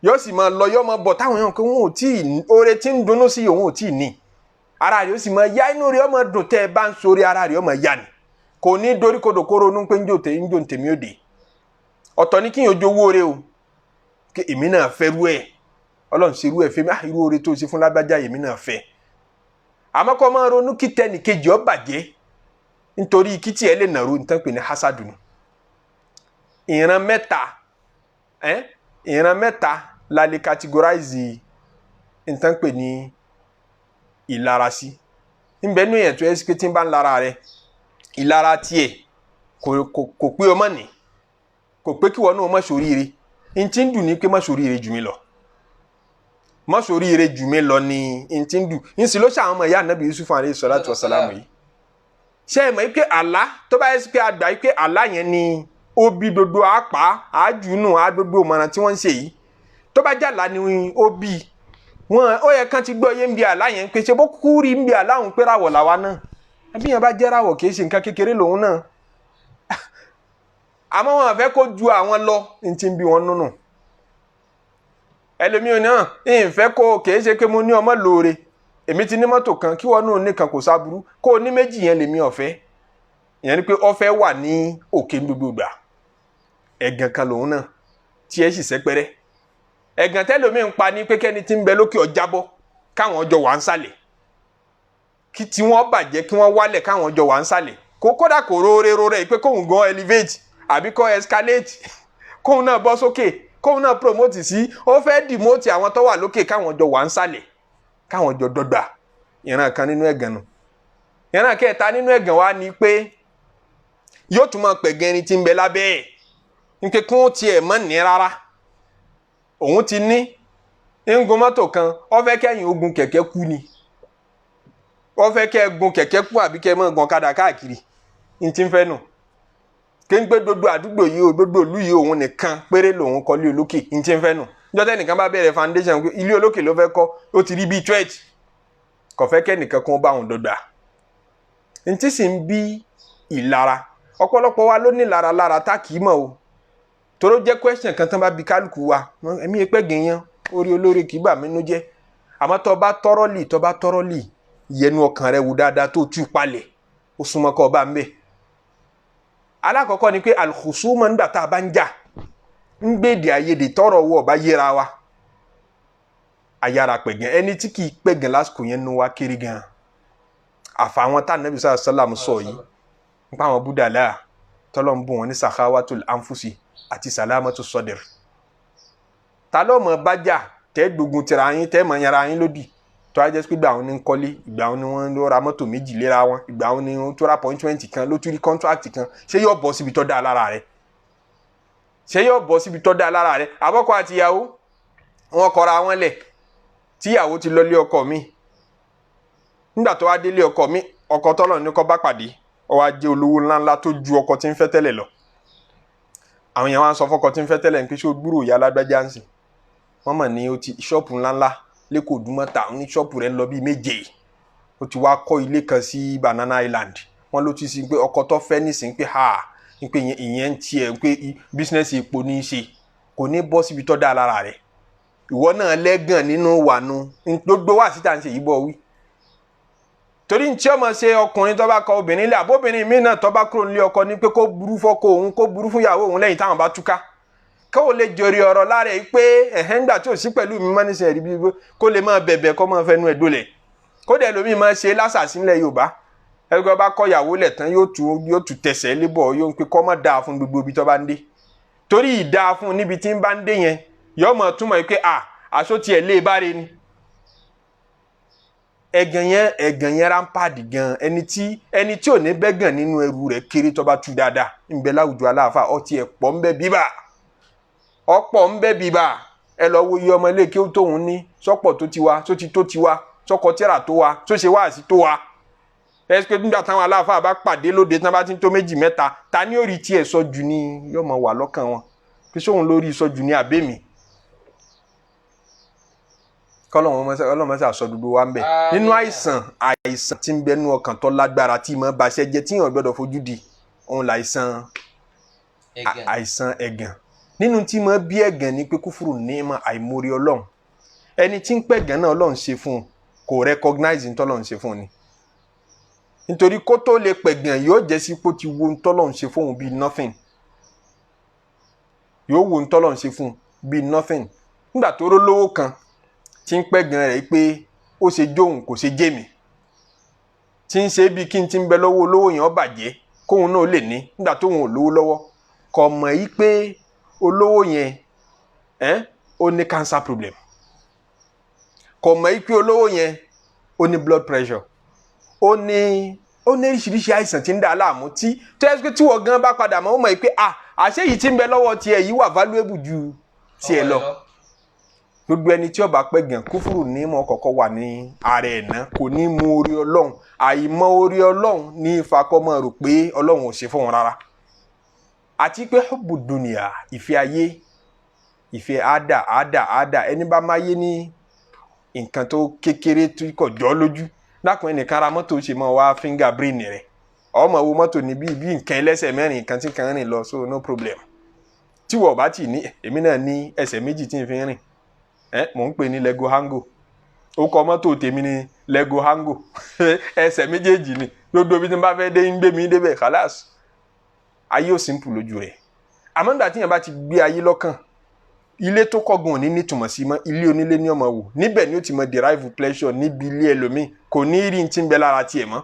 yóò sì máa lọ yóò máa bọ̀ táwọn èèyàn kan wọn ò tí ì oore tí ń dunnú sí òun ò tí ì ní ara rẹ̀ ó sì máa yá inú rẹ̀ ó máa dùn tẹ́ ẹ bá ń sọ̀rọ̀ ara rẹ̀ ó máa yá ni kò ní dorí kodò kó ronú pé ń jò tèmi ó dé ọ̀tọ̀ ní kíyàn ojó owó rẹ̀ o kí èmi náà fẹ́ rú ẹ̀ Ọlọ́run ṣe rú ẹ̀ fẹ́ mi irú oore tó ṣe fún lágbájá èmi náà fẹ́ àmọ́ kó máa ronú kí tẹnìkejì ó bàjẹ́ nítorí kí tí ẹ lè nàró nǹkan pè ní hasadu ni ìran mẹ́ta la lè categorize nǹkan pè ní ìlara sí níbẹ̀ nínú yẹn tó ẹ́ sí pé tí ń bá ń lara rẹ ìlara tiẹ̀ kò pé ọmọ nì kò pé kí wọn náà má ṣoríire n tí ń dùn ní pé má ṣoríire jù mí lọ má ṣoríire jù mí lọ ni n tí ń dùn n sì ló ṣàwọn ọmọ ìyá Ànábì Yusuf alayhi salatu wassalamu yìí ṣe é mọ̀ pé àlá tó bá yẹ sí pé àgbà pé àlá yẹn ni ó bí gbogbo àpá àjùnú àgbogbo ìmọ̀ràn tí wọ́n ń ṣe yìí tó bá jàlá ni ó bí wọn ó yẹ kán ti gbọ́ yé ń bi àlá yẹn pé ṣe bó kú rí ń bi àlá òun pé ràwọ̀ làwa náà ẹbí yẹn bá jẹ́ ràwọ̀ kì í ṣe nǹkan kékeré lòun náà àmọ́ wọn fẹ́ kó ju àwọn lọ ní ti ń bí wọn nínú ẹlòmíì náà ìfẹ́ kó kìí ṣe pé mo ní ọmọ lóore èmi ti ní mọ́tò kan kí wọ́n náà ní kan kò sáburú kó o ní méjì yẹn lèmi ọ̀fẹ́ ìyẹn ni pé ọ̀fẹ́ wà ní òkè gbogbo ìgbà ẹ̀gàn kan lòun náà tí ẹ sì sẹ́pẹ́rẹ́ ẹ̀gàn tẹ́lòmíì ń pa ní pé kẹ́ni tí ń bẹ lókè ọjàbọ́ káwọn ọjọ́ wà ń sàlẹ̀ kí tí wọ́n bàjẹ́ kí wọ́n wálẹ̀ káwọn ọjọ́ wà ń sàlẹ̀ kódà kò róore pé kóun gan elevate àbí kó escalate kóun náà bọ́ sókè kóun náà promote sí ó fẹ́ demote àwọn tó wà lókè káwọn ọjọ́ wà ń sàlẹ̀ káwọn ọjọ́ dọ́gba ìran kan nínú ẹ̀gàn nù ìran kẹta nínú ẹ̀gàn wa ni pé yóò tún máa pẹ̀gàn ẹni tí ń bẹ lábẹ́ ẹ̀ ní pé kí wọ́n tiẹ̀ mọ́ ní rárá òun ti ní ń gun mọ́tò kan ó fẹ́ kẹ́yìn ogun kẹ̀kẹ́ kú ni ó fẹ́ kẹ́ gun kẹ̀kẹ́ kú àbí kẹ́ mọ́ gan kadà káàkiri ní ti ń fẹ́ nù kí n gbé gbogbo àdúgbò yìí o gbogbo ìlú yìí òun nìkan péré lòun kọ́ lé olókè ní ti ń fẹ́ nù jọ́tẹ́ nìkan bá bẹ̀rẹ̀ foundation ilé olókè ló fẹ́ kọ́ ó ti rí bíi church kò fẹ́ kẹ́ nìkan kún bá òun dọ́gba ní ti sì ń bí ìlara ọ̀pọ̀lọpọ̀ wa ló ní lára tá kì í mọ̀ o toro jẹ́ question kan tán bá bi kálukú wa ẹ̀mí ẹpẹ́ gẹ̀yàn orí olórí kì í bà mínú jẹ́ àmọ́ tó bá tọ́rọ́lì yẹnu ọkàn rẹ wò dáadáa tó tú palẹ̀ ó súnmọ́ kọ́ ọba ń bẹ̀. alákọ̀ọ́kọ́ ni pé alkhusuma nígbà tá a bá ń jà ń gbèdè àyèdè tọrọ wọ ọba yẹra wa ayára pẹ̀gàn ẹni tí kì í pẹ̀gàn lásìkò yẹn nu wa kiri gan àfàwọn tá nàbí sàlámù sọ yìí nípa àwọn búdàlá tọ́lọ́ ń bù wọn ní sakhawatul anfusi àti salamatu sọdẹr ta ló mọ bájà tẹ gbógun tira yín tẹ mọ yàrá yín lódì tó a jẹ pé ìgbà wọn ní kọ́lé ìgbà wọn ní wọn ló ra mọ́tò méjì léra wọn ìgbà wọn ní wọn tó ra appointment kan ló tún rí contract kan ṣé yóò bọ́ síbi tó dáa lára rẹ̀ ṣé yóò bọ́ síbi tó dáa lára rẹ̀ àbọ̀kọ àti ìyàwó wọn kọra wọn lẹ̀ tíyàwó ti lọ lé ọkọ mi nígbà tó wá délé ọkọ mi ọkọ tọ́lọ̀ ní kọ́ bá pàdé ó wá jẹ́ olówó ńláńlá tó ju ọkọ tí ń fẹ́ tẹ́lẹ̀ lọ àwọn yẹn wá ń sọ fọ́kọ tí ń fẹ́ tẹ́lẹ̀ ń pé ṣé o gbúrò ìyá alágbájá ń sìn wọ́n mọ̀ ní o ti ṣọ́ọ̀pù ńláńlá lẹ́kọ̀ọ́ Òdùmọ̀tà ní ṣọ́ọ̀pù rẹ̀ ń lọ bíi 7 o ti wá kọ́ ilé kan sí Banana Island wọ́n ló ti sin pé ọkọ tó fẹ́ nísìn pé ń pé ìyẹn ń tiẹ̀ ń pé bísínẹ́sì epo ní í ṣe kò ní bọ́ síbi tó dáa lára rẹ̀ ìwọ náà lẹ́gàn nínú wàánu gbogbo wà síta ń ṣe yìí bọ̀ wí torí tí ọmọ ṣe ọkùnrin tó bá kọ obìnrin lé àbóbìnrin míì náà tó bá kúrò nílé ọkọ ní pé kó burú fọ́kọ òun kó burú fún ìyàwó òun lẹ́yìn táwọn bá túká kó o lè jòrè ọ̀rọ̀ lára ẹ̀ pé ńgbà tí ò sí pẹ̀lú mi máa ní sẹ́yìn rí bí kó lè máa bẹ̀bẹ̀ kó máa fẹnu ẹ̀ dólẹ̀ kó dẹ̀ lómi máa ṣe lásàsílẹ̀ Yorùbá ẹgbẹ́ bá kọ́ ìyàwó lẹ̀ tán yóò tù tẹ̀sẹ̀ lébọ̀ yóò ń pe kọ́ mọ́ dáa fún gbogbo ibi tó bá ń dé torí ìdáa fún níbi tí ń bá ń dé yẹn yóò mọ̀ túmọ̀ pé àṣọ tiẹ̀ lé báre ni ẹ̀gàn yẹn rámpáàdì gan ẹni tí ò ní bẹ́gàn nínú ẹrù rẹ̀ kéré tó bá tú dáadáa ń bẹ láwùjọ aláàfáà ọtí ẹ̀ pọ̀ ń bẹ bíbà ọ̀pọ̀ ń bẹ bíbà ẹ lọ wo iye ọmọ ilé kí ó tóun ní sọ́pọ̀ tó ti wá tó ti tó ti wá sọ́kọ tíra tó wá tó ṣe wá sí tó wá ẹ ṣe nígbà táwọn aláàfáà bá pàdé lóde tán bá ti ń tó 2 mẹ́ta ta ní orí tiẹ̀ sọ jù ní yóò mọ wà lọ́kàn wọn pé sóhun lórí sọ jù ní àbẹ́mi kọlọmọsí àsọ dúdú wa ń bẹ nínú àìsàn tí ń bẹ nínú ọkàn tó lágbára tí mo bá ṣe jẹ tí yàn gbọ́dọ̀ fojú di òun láìsàn àìsàn ẹ̀gàn nínú tí mo bí ẹ̀gàn ni pé kúfùrù ní ìmọ̀ àìmórí Ọlọ́run ẹni tí ń pẹ̀gàn náà Ọlọ́run ṣe fún un kò recognize ntọ́lọ́run ṣe fún un ni nítorí kó tó lè pẹ̀gàn yóò jẹ́ sí pé ó ti wo ntọ́lọ́run ṣe fún un bíi nothing yóò wo ntọ́lọ́run ṣe fún un bíi nothing nígbà tó rólówó kan tí ń pẹ̀gàn rẹ̀ pé ó ṣe jóun kò ṣe jẹ́mi tí ń ṣe bí kí n ti ń bẹ lọ́wọ́ olówó yẹn ó bàjẹ́ kóun náà lè ní nígbà tóun ò lówó lọ́wọ́ kò mọ̀ yí pé olówó yẹn ó ní cancer problem kò mọ̀ yí pé olówó yẹn ó ní blood pressure ó ní oríṣiríṣi àìsàn tí ń dà á láàmú tí wọ́n gan bá padà mọ̀ ó mọ̀ yí pé àṣé yìí tí ń bẹ lọ́wọ́ tiẹ̀ yìí wà valuable ju tiẹ̀ lọ gbogbo ẹni tí ó bá pẹ̀gàn kúfùrù ní mọ̀ kọ́kọ́ wà ní ara ẹ̀ náà kò ní mú orí Ọlọ́run àìmọ̀ orí Ọlọ́run ní ìfakọ́mọ̀ rò pé Ọlọ́run ò ṣe fún wọn rárá àti pé hubbu dunya ìfẹ́ ayé ìfẹ́ àdà ẹni bá máa yé ní nǹkan tó kékeré tó kọ̀ jọ́ lójú lákùnrin nìkan ra mọ́tò ṣe mọ́ wá finger brain rẹ̀ ọmọ wo mọ́tò ní bí nǹkan ẹlẹ́sẹ̀ mẹ́rin nǹkan tí kan rìn lọ so no problem tí wọ́n bá tì ní èmi náà ní ẹsẹ̀ méjì tí n fi rìn mò ń pè ní Lego Hango ó kọ mọ́tò tèmi ní Lego Hango ẹsẹ̀ méjèèjì ni gbogbo ibi tí n bá fẹ́ dé ń gbé mi débẹ̀ kálás ayé ò simple lójú rẹ̀ àmọ́ nígbà tí yẹn bá ti gbé ayé lọ́kàn ilé tó kọ́gun òní nítumọ̀ sí mọ́ ilé onílé ní ọmọ wò níbẹ̀ ni ó ti mọ derive pleasure níbi ilé ẹlòmíì kò ní rí ti ń bẹ lára tiẹ̀ mọ́.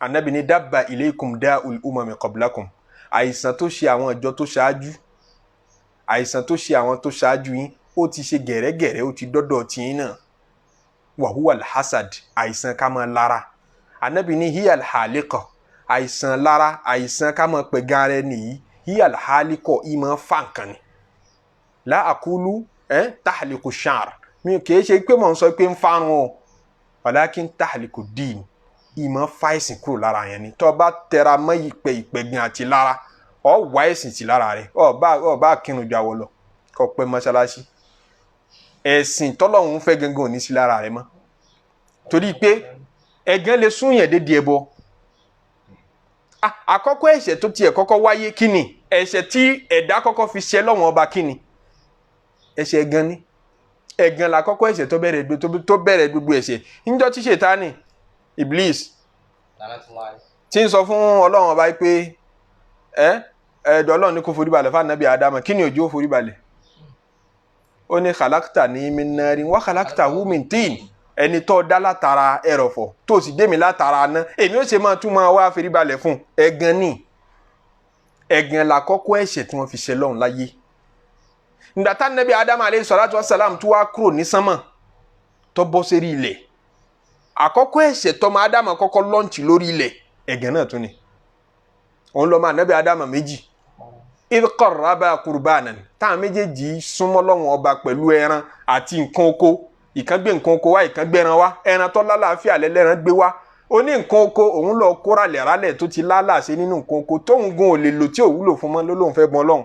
Ànábì ní dabba ilaykum da'ul umami qablakum àìsàn tó ṣe àwọn ìjọ tó ṣáájú àìsàn tó ṣe àwọn tó ṣáájú yín ó ti ṣe gẹ̀rẹ́gẹ̀rẹ́ ó ti dọ́dọ̀ tiyín náà wa huwa al-hasad àìsàn ká máa lára Ànábì ní hiya al-haliqa àìsàn lára àìsàn ká máa pẹ̀ gan rẹ nìyí hiya al-haliqa ìmọ̀ fáǹkan ni la aqulu tahliqu sha'r mi kì í ṣe pé mò ń sọ pé ń fárun o walakin tahliqu din ìmọ̀ fa ẹ̀sìn kúrò lára yẹn ni tó bá tẹra mọ́ ìpẹ̀gbìn àti lára ọ wá ẹ̀sìn sí lára rẹ̀ ọ bá kírun ju àwọ̀ lọ kó pẹ́ mọ́ṣáláṣí ẹ̀sìn tọ́lọ́hun fẹ́ gangan ò ní sí lára rẹ̀ mọ́ torí pé ẹ̀gán lè sún yẹn dédìí ẹbọ. Àkọ́kọ́ ẹ̀ṣẹ̀ tó tiẹ̀ kọ́kọ́ wáyé kí ni ẹ̀ṣẹ̀ tí ẹ̀dá kọ́kọ́ fi ṣẹ̀ lọ́wọ́n ọba kí ni ẹ̀ṣẹ̀ ẹ̀gán ni ẹ̀gán la kọ́kọ́ ẹ̀ṣẹ̀ tó bẹ̀rẹ̀ gbogbo ẹ̀ṣẹ̀ níjọ́ tí Ṣètánì Iblis tí ń sọ fún Ọlọ́run ọba pé ẹ̀dọ̀ Ọlọ́run ní kó forí balẹ̀ fún Ànábì Ádámù kí ni òjò forí balẹ̀ ó ní khalaqtani min narin wa khalaqtahu min tin ẹni tó dá látara ẹrọ̀fọ̀ tó sì dé mi látara aná èmi ó ṣe máa tún máa wá forí balẹ̀ fún ẹ̀gán ni ẹ̀gán la kọ́kọ́ ẹ̀ṣẹ̀ tí wọ́n fi ṣẹ̀ lọ́run láyé nígbà tá Ànábì Ádámù alayhi salatu wassalam tó wá kúrò ní sánmà tó bọ́ sérí ilẹ̀ àkọ́kọ́ ẹ̀ṣẹ̀ tọ́mọ Ádámù kọ́kọ́ lọ́ǹtì lórí ilẹ̀ ẹ̀gán náà tún ni òun lọ́mọ Ànábì Ádámù méjì idh qarraba qurbanan táwọn méjèèjì súnmọ́ Ọlọ́run ọba pẹ̀lú ẹran àti nǹkan oko ìkan gbé nǹkan oko wá ìkan gbẹran wá ẹran tó lálàáfíà lẹ́lẹ́ran gbé wá ó ní nǹkan oko òun lọ kóra lẹ́rálẹ̀ tó ti lálàáṣe nínú nǹkan oko tóun gun ò lè lò tí ò wúlò fún mọ́ ló lóun fẹ́ bọ́n Ọlọ́run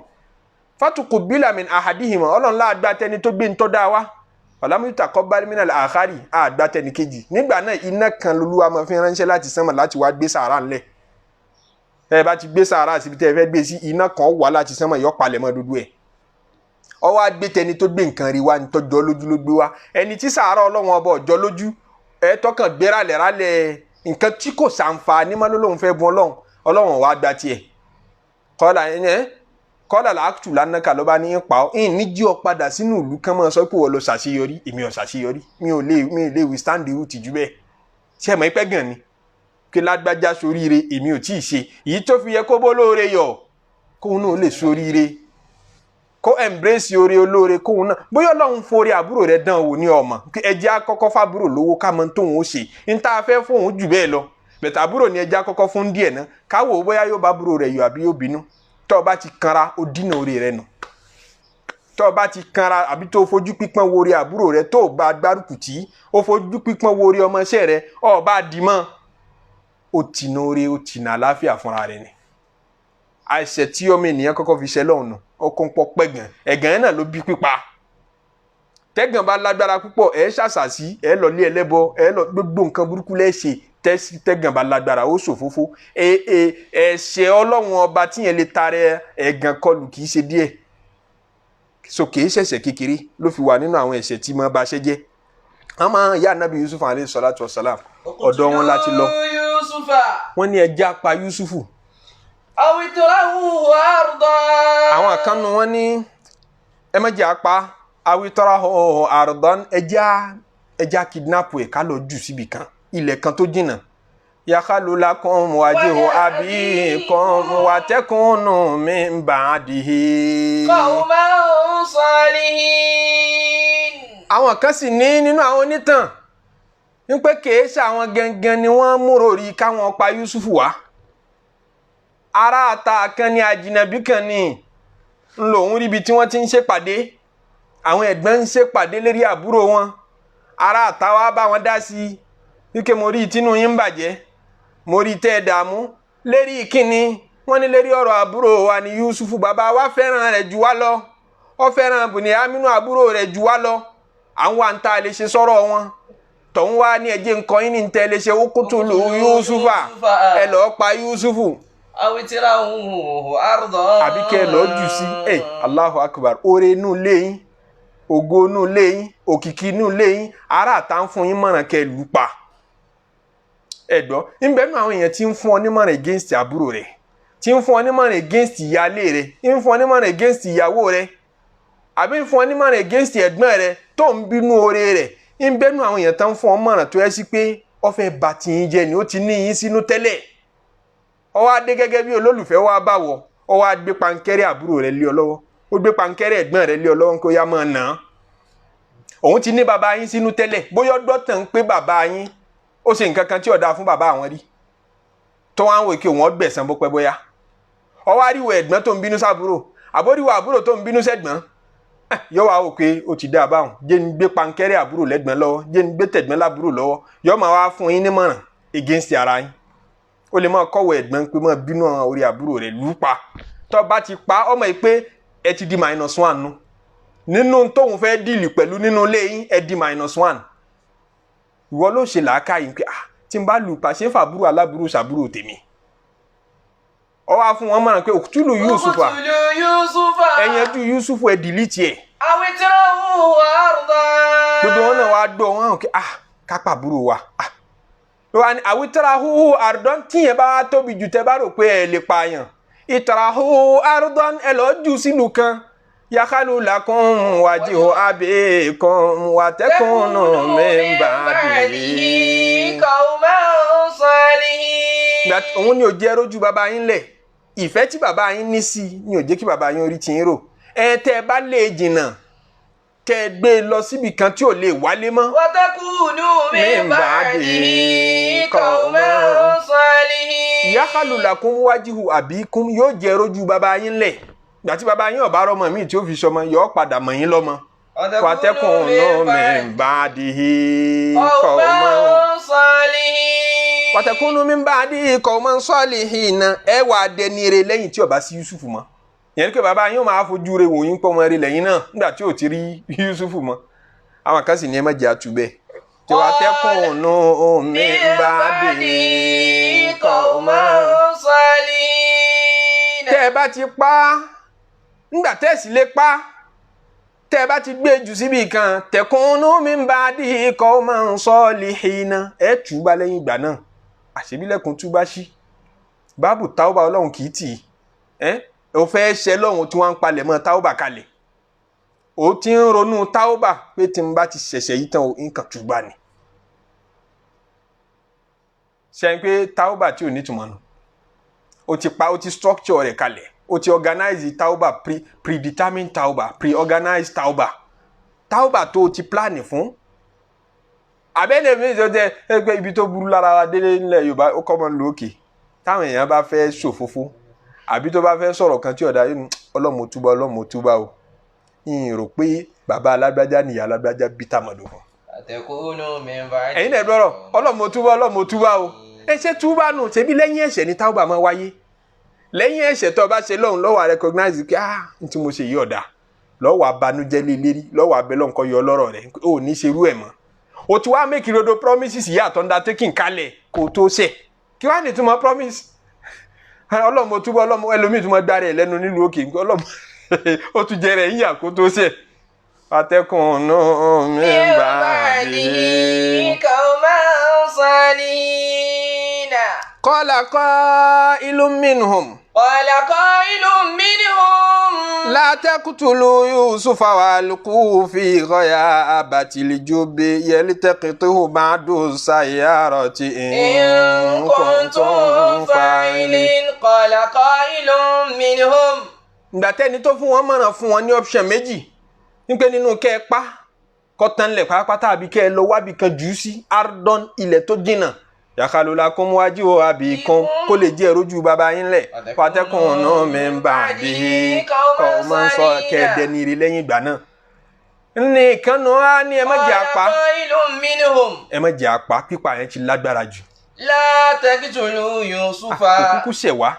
fatuqbila min ahadihima Ọlọ́run láàgbá tẹni tó gbé ń tọ́ dá wá walam yutaqabbal minal akhari àgbá tẹni kejì nígbà náà iná kan lolúwa máa fi ránṣẹ́ láti sánmà láti wá gbé sàárà ńlẹ̀ ẹ bá ti gbé sàárà síbi tẹ́ ẹ fẹ́ gbé sí iná kan wà láti sánmà yọ palẹ̀ mọ́ dúdú ẹ̀ ó wá gbé tẹni tó gbé nǹkan rí wá ní tọ́jọ́ lójú ló gbé wá ẹni tí sàárà Ọlọ́run ọba ọjọ́ lójú ẹ tọkàn gbéra lẹ́rálẹ̀ nǹkan tí kò sàǹfààní mọ́ lóun fẹ́ bọ́ Ọlọ́run wá gbá tiẹ̀ kọ́lá làákùtù lánàkà ló bá ní pa ọ́ ní jí ọ padà sínú ìlú kan mọ́ sọ pé wọ́n lọ ṣàṣeyọrí èmi ò ṣàṣeyọrí mi ò lè withstand irú tìjú bẹ́ẹ̀ ṣé ẹ̀mọ́ ipẹ́ gàn ni kí lágbájá soríire èmi ò tí ì ṣe èyí tó fi yẹ kó bó lóore yọ kóun náà lè soríire kó embrace oore olóore kóun náà bóyá Ọlọ́run forí àbúrò rẹ̀ dán wò ní ọmọ ẹjẹ́ àkọ́kọ́ fábúrò lówó ká mọ tóun ó ṣe ní tá a fẹ́ fóun jù bẹ́ẹ̀ lọ bẹ̀tẹ̀ àbúrò ni ẹjẹ́ àkọ́kọ́ fún díẹ̀ náà káwò bóyá yóò bá àbúrò rẹ̀ yọ àbí yóò bínú tó bá ti kanra ó dínà orí rẹ̀ nù tó bá ti kanra àbí tó fojú pípọ́n wo orí àbúrò rẹ̀ tó bá gbárùkù tí ó fojú pípọ́n wo orí ọmọọṣẹ́ rẹ̀ ó bá dìímọ̀ ó tìǹà orí ó tìǹà àláfíà fúnra rẹ̀ ni àìṣẹ̀ tí ọmọ ènìyàn kọ́kọ́ fi ṣẹ lọ́hùn ọkàn pọ̀ pẹ̀gàn ẹ̀gàn náà ló bí pípa tẹ́gàn bá lágbára púpọ̀ ẹ̀ ṣàṣàṣì ẹ̀ lọ lé ẹlẹ́bọ ẹ̀ lọ gbogbo nǹkan burúkú lẹ́ṣẹ̀ tẹ́gàn bá lágbára ó ṣòfófó ẹ̀ṣẹ̀ Ọlọ́run ọba tíyẹn lè tarẹ ẹ̀gàn kọlù kì í ṣe díẹ̀ so kì í ṣẹ̀ṣẹ̀ kékeré ló fi wà nínú àwọn ẹ̀ṣẹ̀ tí mo bá ṣe jẹ́ àmọ́ ìyá Ànábì Yusuf alayhi salatu wassalam ọ̀dọ̀ wọn láti lọ wọ́n ní ẹjẹ́ apá Yusufu àwọn kan nu wọn ní ẹ má jẹ́ apá awitarahu ardan ẹjẹ́ kidnap ẹ̀ ká lọ jù síbi kan ilẹ̀ kan tó jìnnà yakhalu lakum wajhu abikum wa takunu min ba'dihi qawman salihin. àwọn kan sì ní nínú àwọn onítàn ní pé kìí ṣe àwọn gangan ni wọ́n múrò rí káwọn pa Yusufu wá ará ata kan ní àjìnàbí kan ní ńlòun ríbi tí wọ́n ti ń ṣèpàdé àwọn ẹ̀gbọ́n ń ṣèpàdé lérí àbúrò wọn ará ata wá bá wọn dá sí wípé mo rí tínú yín bàjẹ́ mo rí tẹ́ ẹ dààmú lérí ìkíni wọ́n ní lérí ọ̀rọ̀ àbúrò wa ní Yusufu bàbá wa fẹ́ràn rẹ̀ jù wá lọ ó fẹ́ràn Bùnìyámínù àbúrò rẹ̀ jù wá lọ àwọn àǹtá lè ṣe sọ̀rọ̀ wọn tọ̀hún wá ní ẹ̀jẹ̀ nǹkan yín ní tẹ́ lè ṣe ó kútùlù Yusufa ẹ lọ́ọ́ pa Yusufu أو تروه أرضا àbí kẹ́ lọ jù sí Allahu Akbar oore inú ilé yín ògo inú ilé yín òkìkí inú ilé yín ará àta ń fún yín mọ̀ràn kẹ́ lù pa ẹ̀gbọ́n níbẹ̀ nù àwọn èèyàn tí ń fún ọ nímọ̀ràn against àbúrò rẹ̀ tí ń fún ọ nímọ̀ràn against ìyáálé rẹ̀ ń fún ọ nímọ̀ràn against ìyàwó rẹ̀ àbí ń fún ọ nímọ̀ràn against ẹ̀gbọ́n rẹ̀ tó ń bínú oore rẹ̀ níbẹ̀ nù àwọn èèyàn tó ń fún ọ mọ̀ràn tó yẹ sí pé ó fẹ́ bà tiyín jẹ́ ni ó ti ní yín sínú tẹ́lẹ̀ ó wá dé gẹ́gẹ́ bí olólùfẹ́ wá bá wọ ó wá gbé pankẹ́rẹ́ àbúrò rẹ̀ lé ọ lọ́wọ́ ó gbé pankẹ́rẹ́ ẹ̀gbọ́n rẹ̀ lé ọ lọ́wọ́ kó yá máa nà án òun ti ní bàbá yín sínú tẹ́lẹ̀ bóyá dọ́tàn pé bàbá yín ó ṣe nǹkan kan tí ó dáa fún bàbá àwọn rí tó wá ń wò kí wọ́n gbẹ̀san bó pẹ́ bóyá ó wá ríwọ ẹ̀gbọ́n tó ń bínú sábúrò àbóríwọ àbúrò tó ń bínú sẹ́gbọ́n yóò wá wò pé ó ti dá a báwọn jẹ́ ń gbé pankẹ́rẹ́ àbúrò lẹ́gbọ́n lọ́wọ́ jẹ́ ń gbé tẹ̀gbọ́n lábúrò lọ́wọ́ yóò máa wá fún yín nímọ̀ràn against ara yín ó lè máa kọ́wọ́ ẹ̀gbọ́n pé máa bínú orí àbúrò rẹ̀ lù ú pa tó bá ti pa ọmọ yìí pé ẹ ti di -1 nu nínú tóun fẹ́ dìlì pẹ̀lú nínú ilé yín ẹ di -1 ìwọ ló ṣe làákà yìí pé tí n bá lù pa ṣé fàbúrò alábúrò ṣàbúrò tèmi ọ wá fún wọn mọ̀ràn pé òkútùlù Yusufa ẹ̀yẹ́jú Yusufu ẹ̀ dìlítì ẹ̀ أو تروه أرضا gbogbo wọn náà wá gbọ́ wọn hàn kí kápá àbúrò wa ló wá ní àwítara huhu àrùdán tíyẹn bá tóbi jù tẹ́ bá rò pé ẹ lè pààyàn ìtara huhu àrùdán ẹ lọ́ọ́ jù sílùú kan yakalu lakum wajihu abikum wa takunu min ba'dihi qawman salihin. òun ni ò jẹ́ rójú bàbá yín lẹ̀ ìfẹ́ tí bàbá yín ní sí ni ò jẹ́ kí bàbá yín orí ti yín rò tẹ́ ẹ bá lè jìnnà kẹ́ ẹ gbé lọ síbi kan tí ò lè wálé mọ́. wa takunu min ba'dihi qawman salihin. yakalu lakum wajihu abikum yóò jẹ́ rójú bàbá yín lẹ̀ gbàtí bàbá yín ọ̀bá rọmọ míì tí ó fi sọmọ yọ padà mọ̀ yín lọ́mọ. wàtẹ́kùn náà min ba'dihi qawman salihin. wàtẹ́kùn náà min ba'dihi qawman salihin náà ẹ wà dẹnire lẹ́yìn tí ó bá sí Yusufu mọ́. yẹn pé bàbá yín ó máa fojú rẹ̀ wò yín pọ̀ mọ́ rẹ̀ lẹ́yìn náà nígbà tí ò ti rí Yusufu mọ́. àwọn kan sì ní ẹ má jẹ́ àtúbẹ̀. tí wàtẹ́kùn náà min ba'dihi qawman salihin. tẹ́ ẹ bá ti pa nígbà tẹ́sí lè pa tẹ́ bá ti gbé jù síbi kan tẹ̀kùnú min ba'dihi qawman salihin ẹ̀ túbá lẹ́yìn ìgbà náà àṣebílẹ̀kùn túbá sí báàbù táwọ́bà ọlọ́run kì í tì í ó fẹ́ ṣẹ́ lọ́hùn tí wọ́n ń palẹ̀ mọ́ táwọ́bà kalẹ̀ ó ti ń ronú táwọ́bà pé tí n bá ti ṣẹ̀ṣẹ̀ yìí tán nǹkan túbá ni ṣe ń pé táwọ́bà tí ò nítumọ̀ nù ó ti structure rẹ̀ kalẹ̀ o ti organize tauba predetermined tauba pre-organized tauba tó o ti plan fún abẹ́lẹ̀ mi ìjọ jẹ́ ẹgbẹ́ ibi tó burú lára wa délé nílẹ̀ Yorùbá ó kọ́ mọ́ lókè táwọn èèyàn bá fẹ́ ṣòfófó àbí tó bá fẹ́ sọ̀rọ̀ kan tí ọ̀dà ọlọ́mọ túbá o ìyìn rò pé bàbá alágbájá nìyá alágbájá bí tàmọ̀dò fún. ẹ̀yin náà dọ́rọ̀ ọlọ́mọ túbá o ẹ ṣe túbá nù ṣebí lẹ́yìn ẹ̀ṣẹ̀ ni tauba máa wáyé lẹ́yìn ẹ̀ṣẹ̀ tó bá ṣe lọ́hùn lọ́wọ́ recognize pé n tí mo ṣe yí ọ̀dà lọ́wọ́ abanújẹ́ lélérí lọ́wọ́ abẹ́lọ́nkọ́ yọ lọ́rọ̀ rẹ̀ ó ní ṣerú ẹ̀ mọ́ o ti wá make rodo promises yìí àtọ́ undertaking kalẹ̀ kó tó ṣe kí wàá ní túmọ̀ promise ọlọ́mọ túbọ̀ ọlọ́mọ ẹlòmíì túmọ̀ gbára ẹ̀ lẹ́nu nílùú òkè ọlọ́mọ ó tún jẹrẹ yíyà kó tó ṣe atẹ́kùn náà min ba'dihi qawman salihin. qala qailun minhum la taqtulu Yusufa walqu fi ghayabatil jubbi yaltaqituhu ba'du sayyarati in kuntum fa'ilin. qala qailun minhum. ndatẹ́ni tó fún wọn mọ̀ràn fún wọn ní option méjì nípe nínú kẹ́ ẹ pa kọ́tánlẹ̀ pátápátá àbí kẹ́ ẹ lọ wábì kan jù ú sí ardon ilẹ̀ tó jìnnà yakalu lakum wajihu abikum kó lè jẹ́ rojú bàbá yín lẹ̀ fatakun náà min ba'dihi qawman salihin kẹ́ẹ̀dẹ́ ní ire lẹ́yìn ìgbà náà. ní ìkànnì wa ní ẹ má jẹ́ apá ẹ má jẹ́ apá pípa yẹn ti lágbára jù. la taqtulu Yusufa. òkúkú ṣẹ̀ wá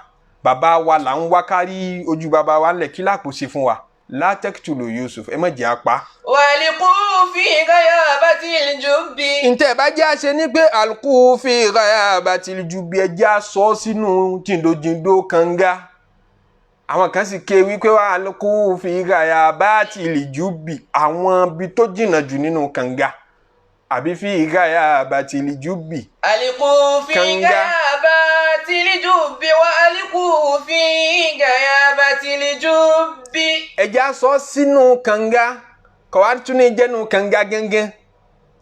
bàbá wa là ń wá kárí ojú bàbá wa ńlẹ̀ kí láàpò ṣe fún wa la taqtulu Yusuf ẹ má jẹ́ apá. وألقوا في غيابة الجب. ǹtẹ́ bá jẹ́ àṣẹ ní pé alqu fi ghayabatil jubbi ẹja sọ sínú jìndòjìndò kànga. àwọn kan sì ké wípé wà alqu fi ghayabatil jubbi àwọn ibi tó jìnnà jù nínú kànga àbí fi ghayabatil jubbi. ألقوا في غيابة الجب وألقوا في غيابة الجب. ẹja sọ sínú kànga kọ̀wá tún ní jẹ́nu kànga gẹ́gẹ́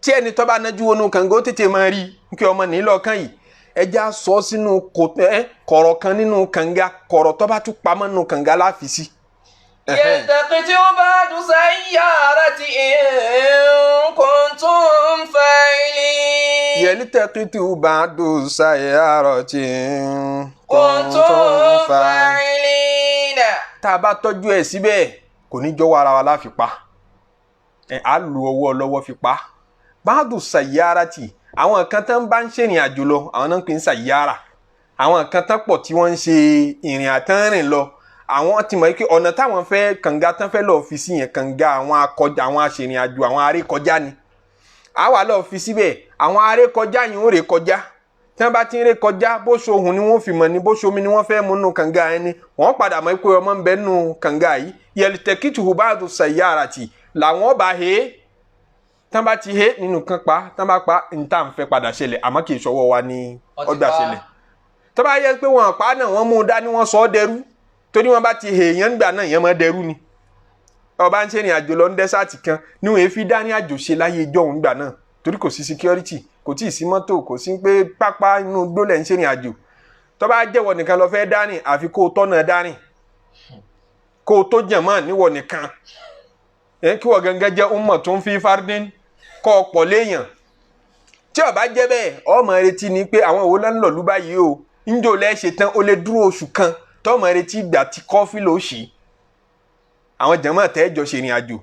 tí ẹni tó bá nájú wọnú kànga ó tètè máa rí kí ọmọ nílò kan yìí ẹja sọ sínú kọ̀rọ̀ kan nínú kànga kọ̀rọ̀ tó bá tún pamọ́ nínú kànga láfi sí. يلتقط بعض سيارة إن كنتم فاعلين. يلتقط بعض سيارة كنتم فاعلين. tá a bá tọ́jú ẹ̀ síbẹ̀ kò ní jọ̀wọ́ ara wa láfi pa á lu ọwọ́ ọlọ́wọ́ fi pa. báàdù sàyáràtì àwọn kan tán bá ń ṣèrìn àjò lọ àwọn náà ń pè ń sàyárà àwọn kan tán pọ̀ tí wọ́n ń ṣe ìrìn àtẹ́rìn lọ àwọn ti mọ̀ pé ọ̀nà táwọn fẹ́ kànga tán fẹ́ lọ́ọ́ fi sí yẹn kànga àwọn akọjá àwọn aṣèrìn àjò àwọn arékọjá ni àwa lọ́ọ́ fi síbẹ̀ àwọn arékọjá yìí ń rè kọjá tí wọ́n bá ti ń rè kọjá bó ṣohun ni wọ́n fi mọ̀ ní bó ṣomi ni wọ́n fẹ́ mú nù kànga yẹn ni wọ́n padà mọ̀ pé ọmọ ń bẹ nù kànga yìí yẹlitẹ̀kìtù báàdù sàyáràtì làwọn bá he tán bá ti he nínú kan pa tán bá pa níta ń fẹ́ padà ṣẹlẹ̀ àmọ́ kì í ṣọwọ́ wa ní ọgbà ṣẹlẹ̀ tó bá yẹ pé wọn pa náà wọ́n mú un dání wọ́n sọ ọ́ dẹrú torí wọn bá ti he èèyàn gbà náà èèyàn máa dẹrú ni ọba ń ṣe ìrìn àjò lọ ń dẹ́sàtì kan níwọ̀n èéfì dání àjò ṣe láyé ijọ́ òun gbà náà torí kò sí security kò tí ì sí mọ́tò kò sí pé pápá inú gbólẹ̀ ń ṣe ìrìn àjò tó bá jẹ́wọ́ nìkan lọ fẹ́ dání àfi kó o tọ́nà dání kó o tó jẹ̀ mọ́ níwọ̀ nìkan kí wọ́n gangan jẹ́ ọmọ tó ń fi fardin kọ́ ọ̀pọ̀ léèyàn tí ó bá jẹ́ bẹ́ẹ̀ ọmọ retí ni pé àwọn òwò lọ́nà lọ́lú báyìí o ńjò lẹ́ẹ̀ṣẹ̀ tán ó lè dúró oṣù kan tọ́mọ retí ìgbà tí kọ́fí ló ṣì àwọn jẹ̀mọ́ tẹ́ẹ̀jọ ṣe ìrìn àjò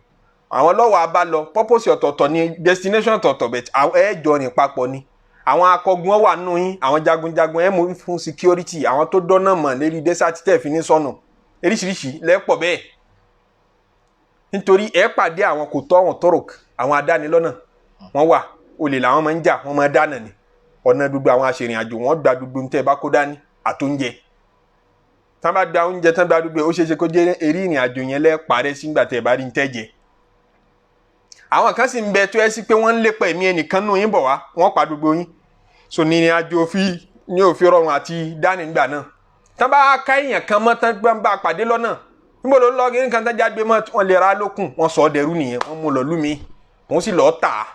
àwọn lọ́wọ́ abá lọ purpose ọ̀tọ̀ọ̀tọ̀ ni destination ọ̀tọ̀ọ̀tọ̀ bẹ̀ ẹ̀ẹ́jọ rìn papọ̀ ni àwọn akọgun wà nù yín àwọn jagunjagun ẹ̀ mú fún security àwọn tó dọ́nà mọ̀ lérí desert tẹ̀ fi ní sọnù eríṣiríṣi lẹ́pọ̀ bẹ́ẹ̀ nítorí ẹ̀ pàdé àwọn kò tọ́ àwọn tọ́rọ̀k àwọn adánilọ́nà wọ́n wà olè làwọn máa ń jà wọ́n máa dáná ni ọ̀nà gbogbo àwọn aṣèrìn àjò wọ́n gba gbogbo ń tẹ́ bá kó dání àtóúnjẹ tán bá gba oúnjẹ tán bá gbogbo ó ṣeéṣe kó jẹ́ eré ìrìn àjò yẹn lẹ́ẹ̀parẹ́ sígbà tẹ́ bá rí ń tẹ́ jẹ àwọn kan sì ń bẹ tó ẹ sí pé wọ́n ń lépa ẹ̀mí ẹnìkan nù yín bọ̀ wá wọ́n pa gbogbo yín so ní ìrìn àjò ní òfin rọrùn àti dání nígbà náà tán bá ká èèyàn kan mọ́ tán bá pàdé lọ́nà níbo ló lọ́ọ́ kí nǹkan tán jáde mọ́ wọ́n lè ra lókun wọ́n sọ ọ́ dẹrú nìyẹn wọ́n mú lọ lúmi wọ́n sì lọ́ọ́ tà á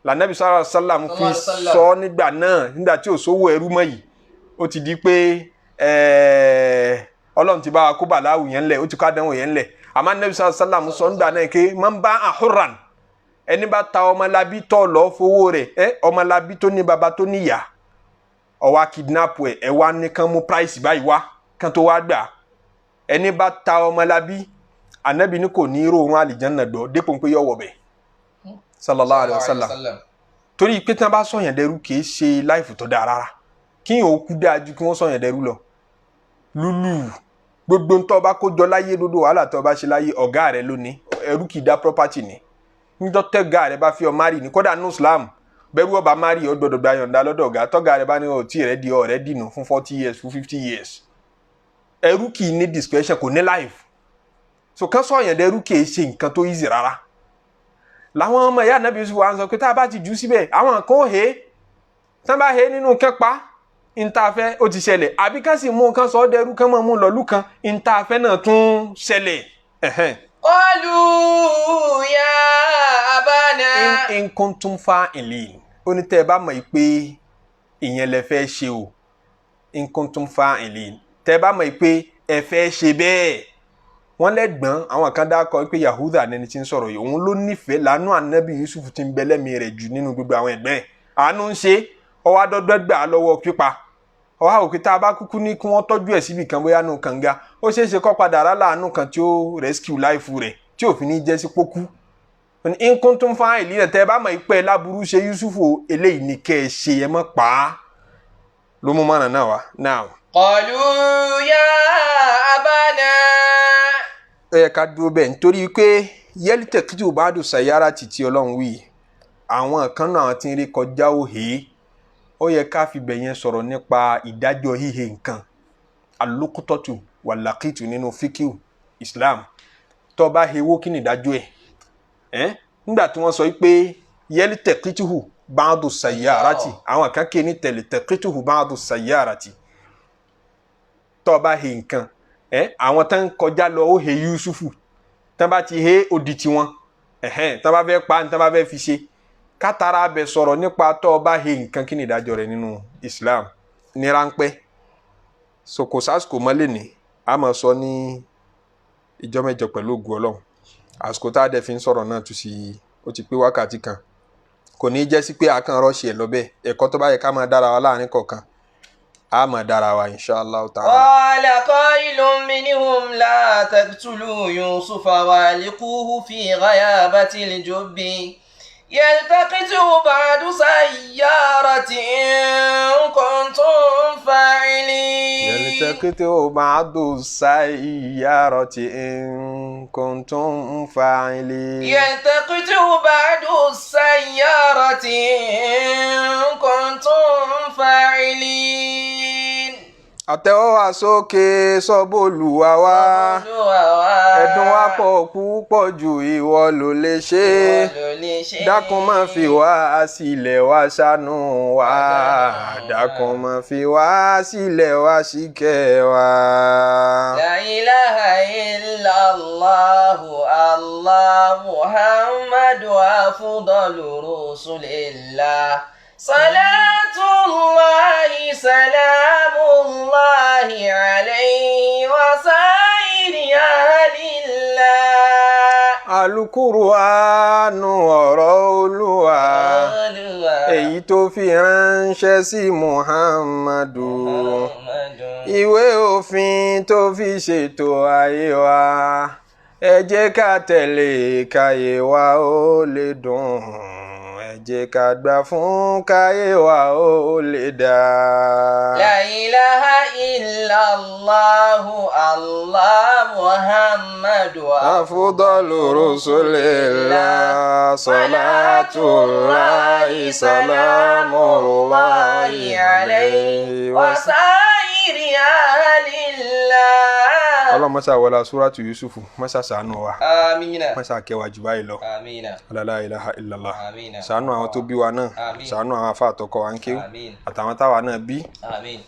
lànàbí sallallahu alaihi wasallam fi sọ nígbà náà nígbà tí ò sówó ẹrú mọ́ yìí ó ti di pé ọlọ́run ti bá wa kó bàláwù yẹn lẹ̀ ó ti kó àdánwò yẹn lẹ̀ àmọ́ nẹ́bí sàlám sọ nígbà náà pé man ba'a hurran ẹni bá ta ọmọlábí tọ́ lọ́ọ́ fowó rẹ̀ ọmọlábí tó ní baba tó níyà ó wá kidnap ẹ̀ wá nìkan mú price báyìí wá kán tó wá gbà ẹni bá ta ọmọlábí ànábì ní kò ní ròrùn àlìjánnà gbọ́ dépò pé yọ wọ̀ bẹ̀ sallallahu alayhi wa sallam torí pé tí wọ́n bá sọ̀yàn dẹrú kì í ṣe láìfù tó dáa rárá kí yóò kú dáa ju kí wọ́n sọ̀yàn dẹrú lọ lúlù gbogbo ń tọ́ bá kó jọ láyé dodo wàhálà tó bá ṣe láyé ọ̀gá rẹ̀ lónìí ẹrú kì í dá property ni níjọ́ tẹ́gà rẹ̀ bá fi ọ mari ní kódà ní Islam bẹ́rù ọba mari ọ gbọdọ̀ gba yọ̀ǹda lọ́dọ̀ ọ̀gá tọ́gà rẹ̀ bá ní ọtí rẹ̀ di ọ̀rẹ́ dìnnú fún 40 years fún 50 years ẹrú kì í ní discretion kò ní life so kán sọ̀yàn dẹrú kì í ṣe nǹkan tó easy rárá làwọn ọmọ ìyá Ànábì Yusuf wa ń sọ pé tá a bá ti jù síbẹ̀ àwọn kan ó he tán bá he nínú kẹ́pa ìntàfẹ́ ó ti ṣẹlẹ̀ àbí ká sì mú nǹkan sọ ọ́ dẹrú kán mọ̀ mú lọ́lú kan ìntàfẹ́ náà tún ṣẹlẹ̀. Qalu ya abana. in kuntum fa'ilin ó ní tẹ́ ẹ bá mọ̀ pé ìyẹn lẹ fẹ́ ṣe o in kuntum fa'ilin tẹ́ ẹ bá mọ̀ pé ẹ fẹ́ ṣe bẹ́ẹ̀ wọ́n lẹ́gbọ́n àwọn kan dákọ̀ pé Yahuda nẹni tí ń sọ̀rọ̀ yìí òun ló nífẹ̀ẹ́ lánàá Ànábì Yusuf ti ń bẹ lẹ́mìí rẹ̀ jù nínú gbogbo àwọn ẹ̀gbọ́n ẹ̀ àánú ń ṣe ọwọ́ adọ́dọ́gbà lọ́wọ́ pípa ọwọ́ àwòkí tá a bá kúkú ní kí wọ́n tọ́jú ẹ̀ síbi kan bóyá nù kànga ó ṣeé ṣe kó padà rà láàánú kan tí ó rescue life rẹ̀ tí òfin ní jẹ́ sí pókú in kuntum fa'ilin tẹ́ ẹ bá mọ̀ pé láburú ṣe Yusuf eléyìí ní kẹ́ ẹ ṣe ẹ mọ́ pa á ló mú mọ́nà náà wá náà. Qalu ya abana. ká dúró bẹ́ẹ̀ nítorí pé yaltaqitu ba'du sayyarati tí Ọlọ́run wí àwọn kan náà ti ń rí kọjá òhe ó yẹ ká fi bẹ̀yẹn sọ̀rọ̀ nípa ìdájọ́ híhe nǹkan alukutọ́tù wàlàkìtù nínú fíkìú Islam tó bá hewó kí ni ìdájọ́ ẹ̀ nígbà tí wọ́n sọ pé yaltaqitu ba'du sayyarati àwọn kan kí ní yaltaqitu ba'du sayyarati tó bá he nǹkan àwọn tán kọjá lọ ó he Yusufu tán bá ti he odi tiwọn tán bá fẹ́ pa tán bá fẹ́ fi ṣe kátàrà abẹ sọ̀rọ̀ nípa tó bá he nǹkan kí ni ìdájọ́ rẹ̀ nínú Islam ní ráńpẹ́ sokosasiko mọ́lẹ̀ ní a máa sọ ní ìjọ mẹ́jọ pẹ̀lú ògùn Ọlọ́run àsìkò tá a dẹ̀ fi ń sọ̀rọ̀ náà tún sí ó ti pé wákàtí kan kò ní jẹ́ sí pé a kàn rọ́ọ̀ṣì ẹ̀ lọ́bẹ̀ ẹ̀kọ́ tó bá yẹ ká máa dára wa láàrin kọ̀ọ̀kan a máa dára wa inshallah ta'ala. qala qailun minhum la taqtulu Yusufa wa alquhu fi ghayabatil jubbi yaltaqitu ba'du sayyarati in kuntum fa'ilin. yaltaqitu ba'du sayyarati in kuntum fa'ilin. yaltaqitu ba'du sayyarati in kuntum fa'ilin. àtẹ́wọ́ wa sókè sọ́bọ̀lùwà wa ẹ̀dùn wa pọ̀ púpọ̀ ju ìwọ ló lè ṣe dákun má fi wá sílẹ̀ wá ṣàánú wa dákun má fi wá sílẹ̀ wá ṣìkẹ́ wa. La ilaha illallah Allah Muhammadu afdalu rasulillah. Salatullahi salamullahi alayhi wa sa'iri ahlillah. Al-Qur'anu ọ̀rọ̀ Olúwa èyí tó fi ránṣẹ́ sí Muhammadu ìwé òfin tó fi ṣètò ayé wa ẹ jẹ́ ká tẹ̀lé káyé wa ó lè dùn. Ẹ jẹ́ ká gbà fún káyé wa ó lè dá. La ilaha illallah Allah Muhammadu afdalu rasulillah salatullahi salamullahi alayhi wa sa'iri ahlillah. Ọlọ́run mọ́sá wọlá súrátù Yusufu mọ́sá ṣàánú wa àmín mọ́sá kẹwàá jù báyìí lọ àmín la ilaha illallah àmín ṣàánú àwọn tó bí wa náà ṣàánú àwọn afá àtọkọ wa ń kéwú àtàwọn táwa náà bí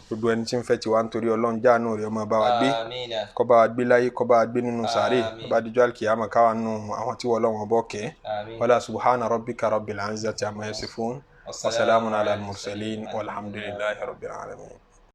gbogbo ẹni tí ń fẹ́ tiwa nítorí Ọlọ́run jáàánú rẹ̀ ọmọ bá wa gbé kó bá wa gbé láyé kó bá wa gbé nínú sàárè bá dijọ́ àlùkìyámà káwa nù àwọn tí Ọlọ́run bọ́ kẹ́ wala subhana rabbika rabbil izzati amma yasifun wa salamun ala al-mursalin walhamdulillahi rabbil alamin.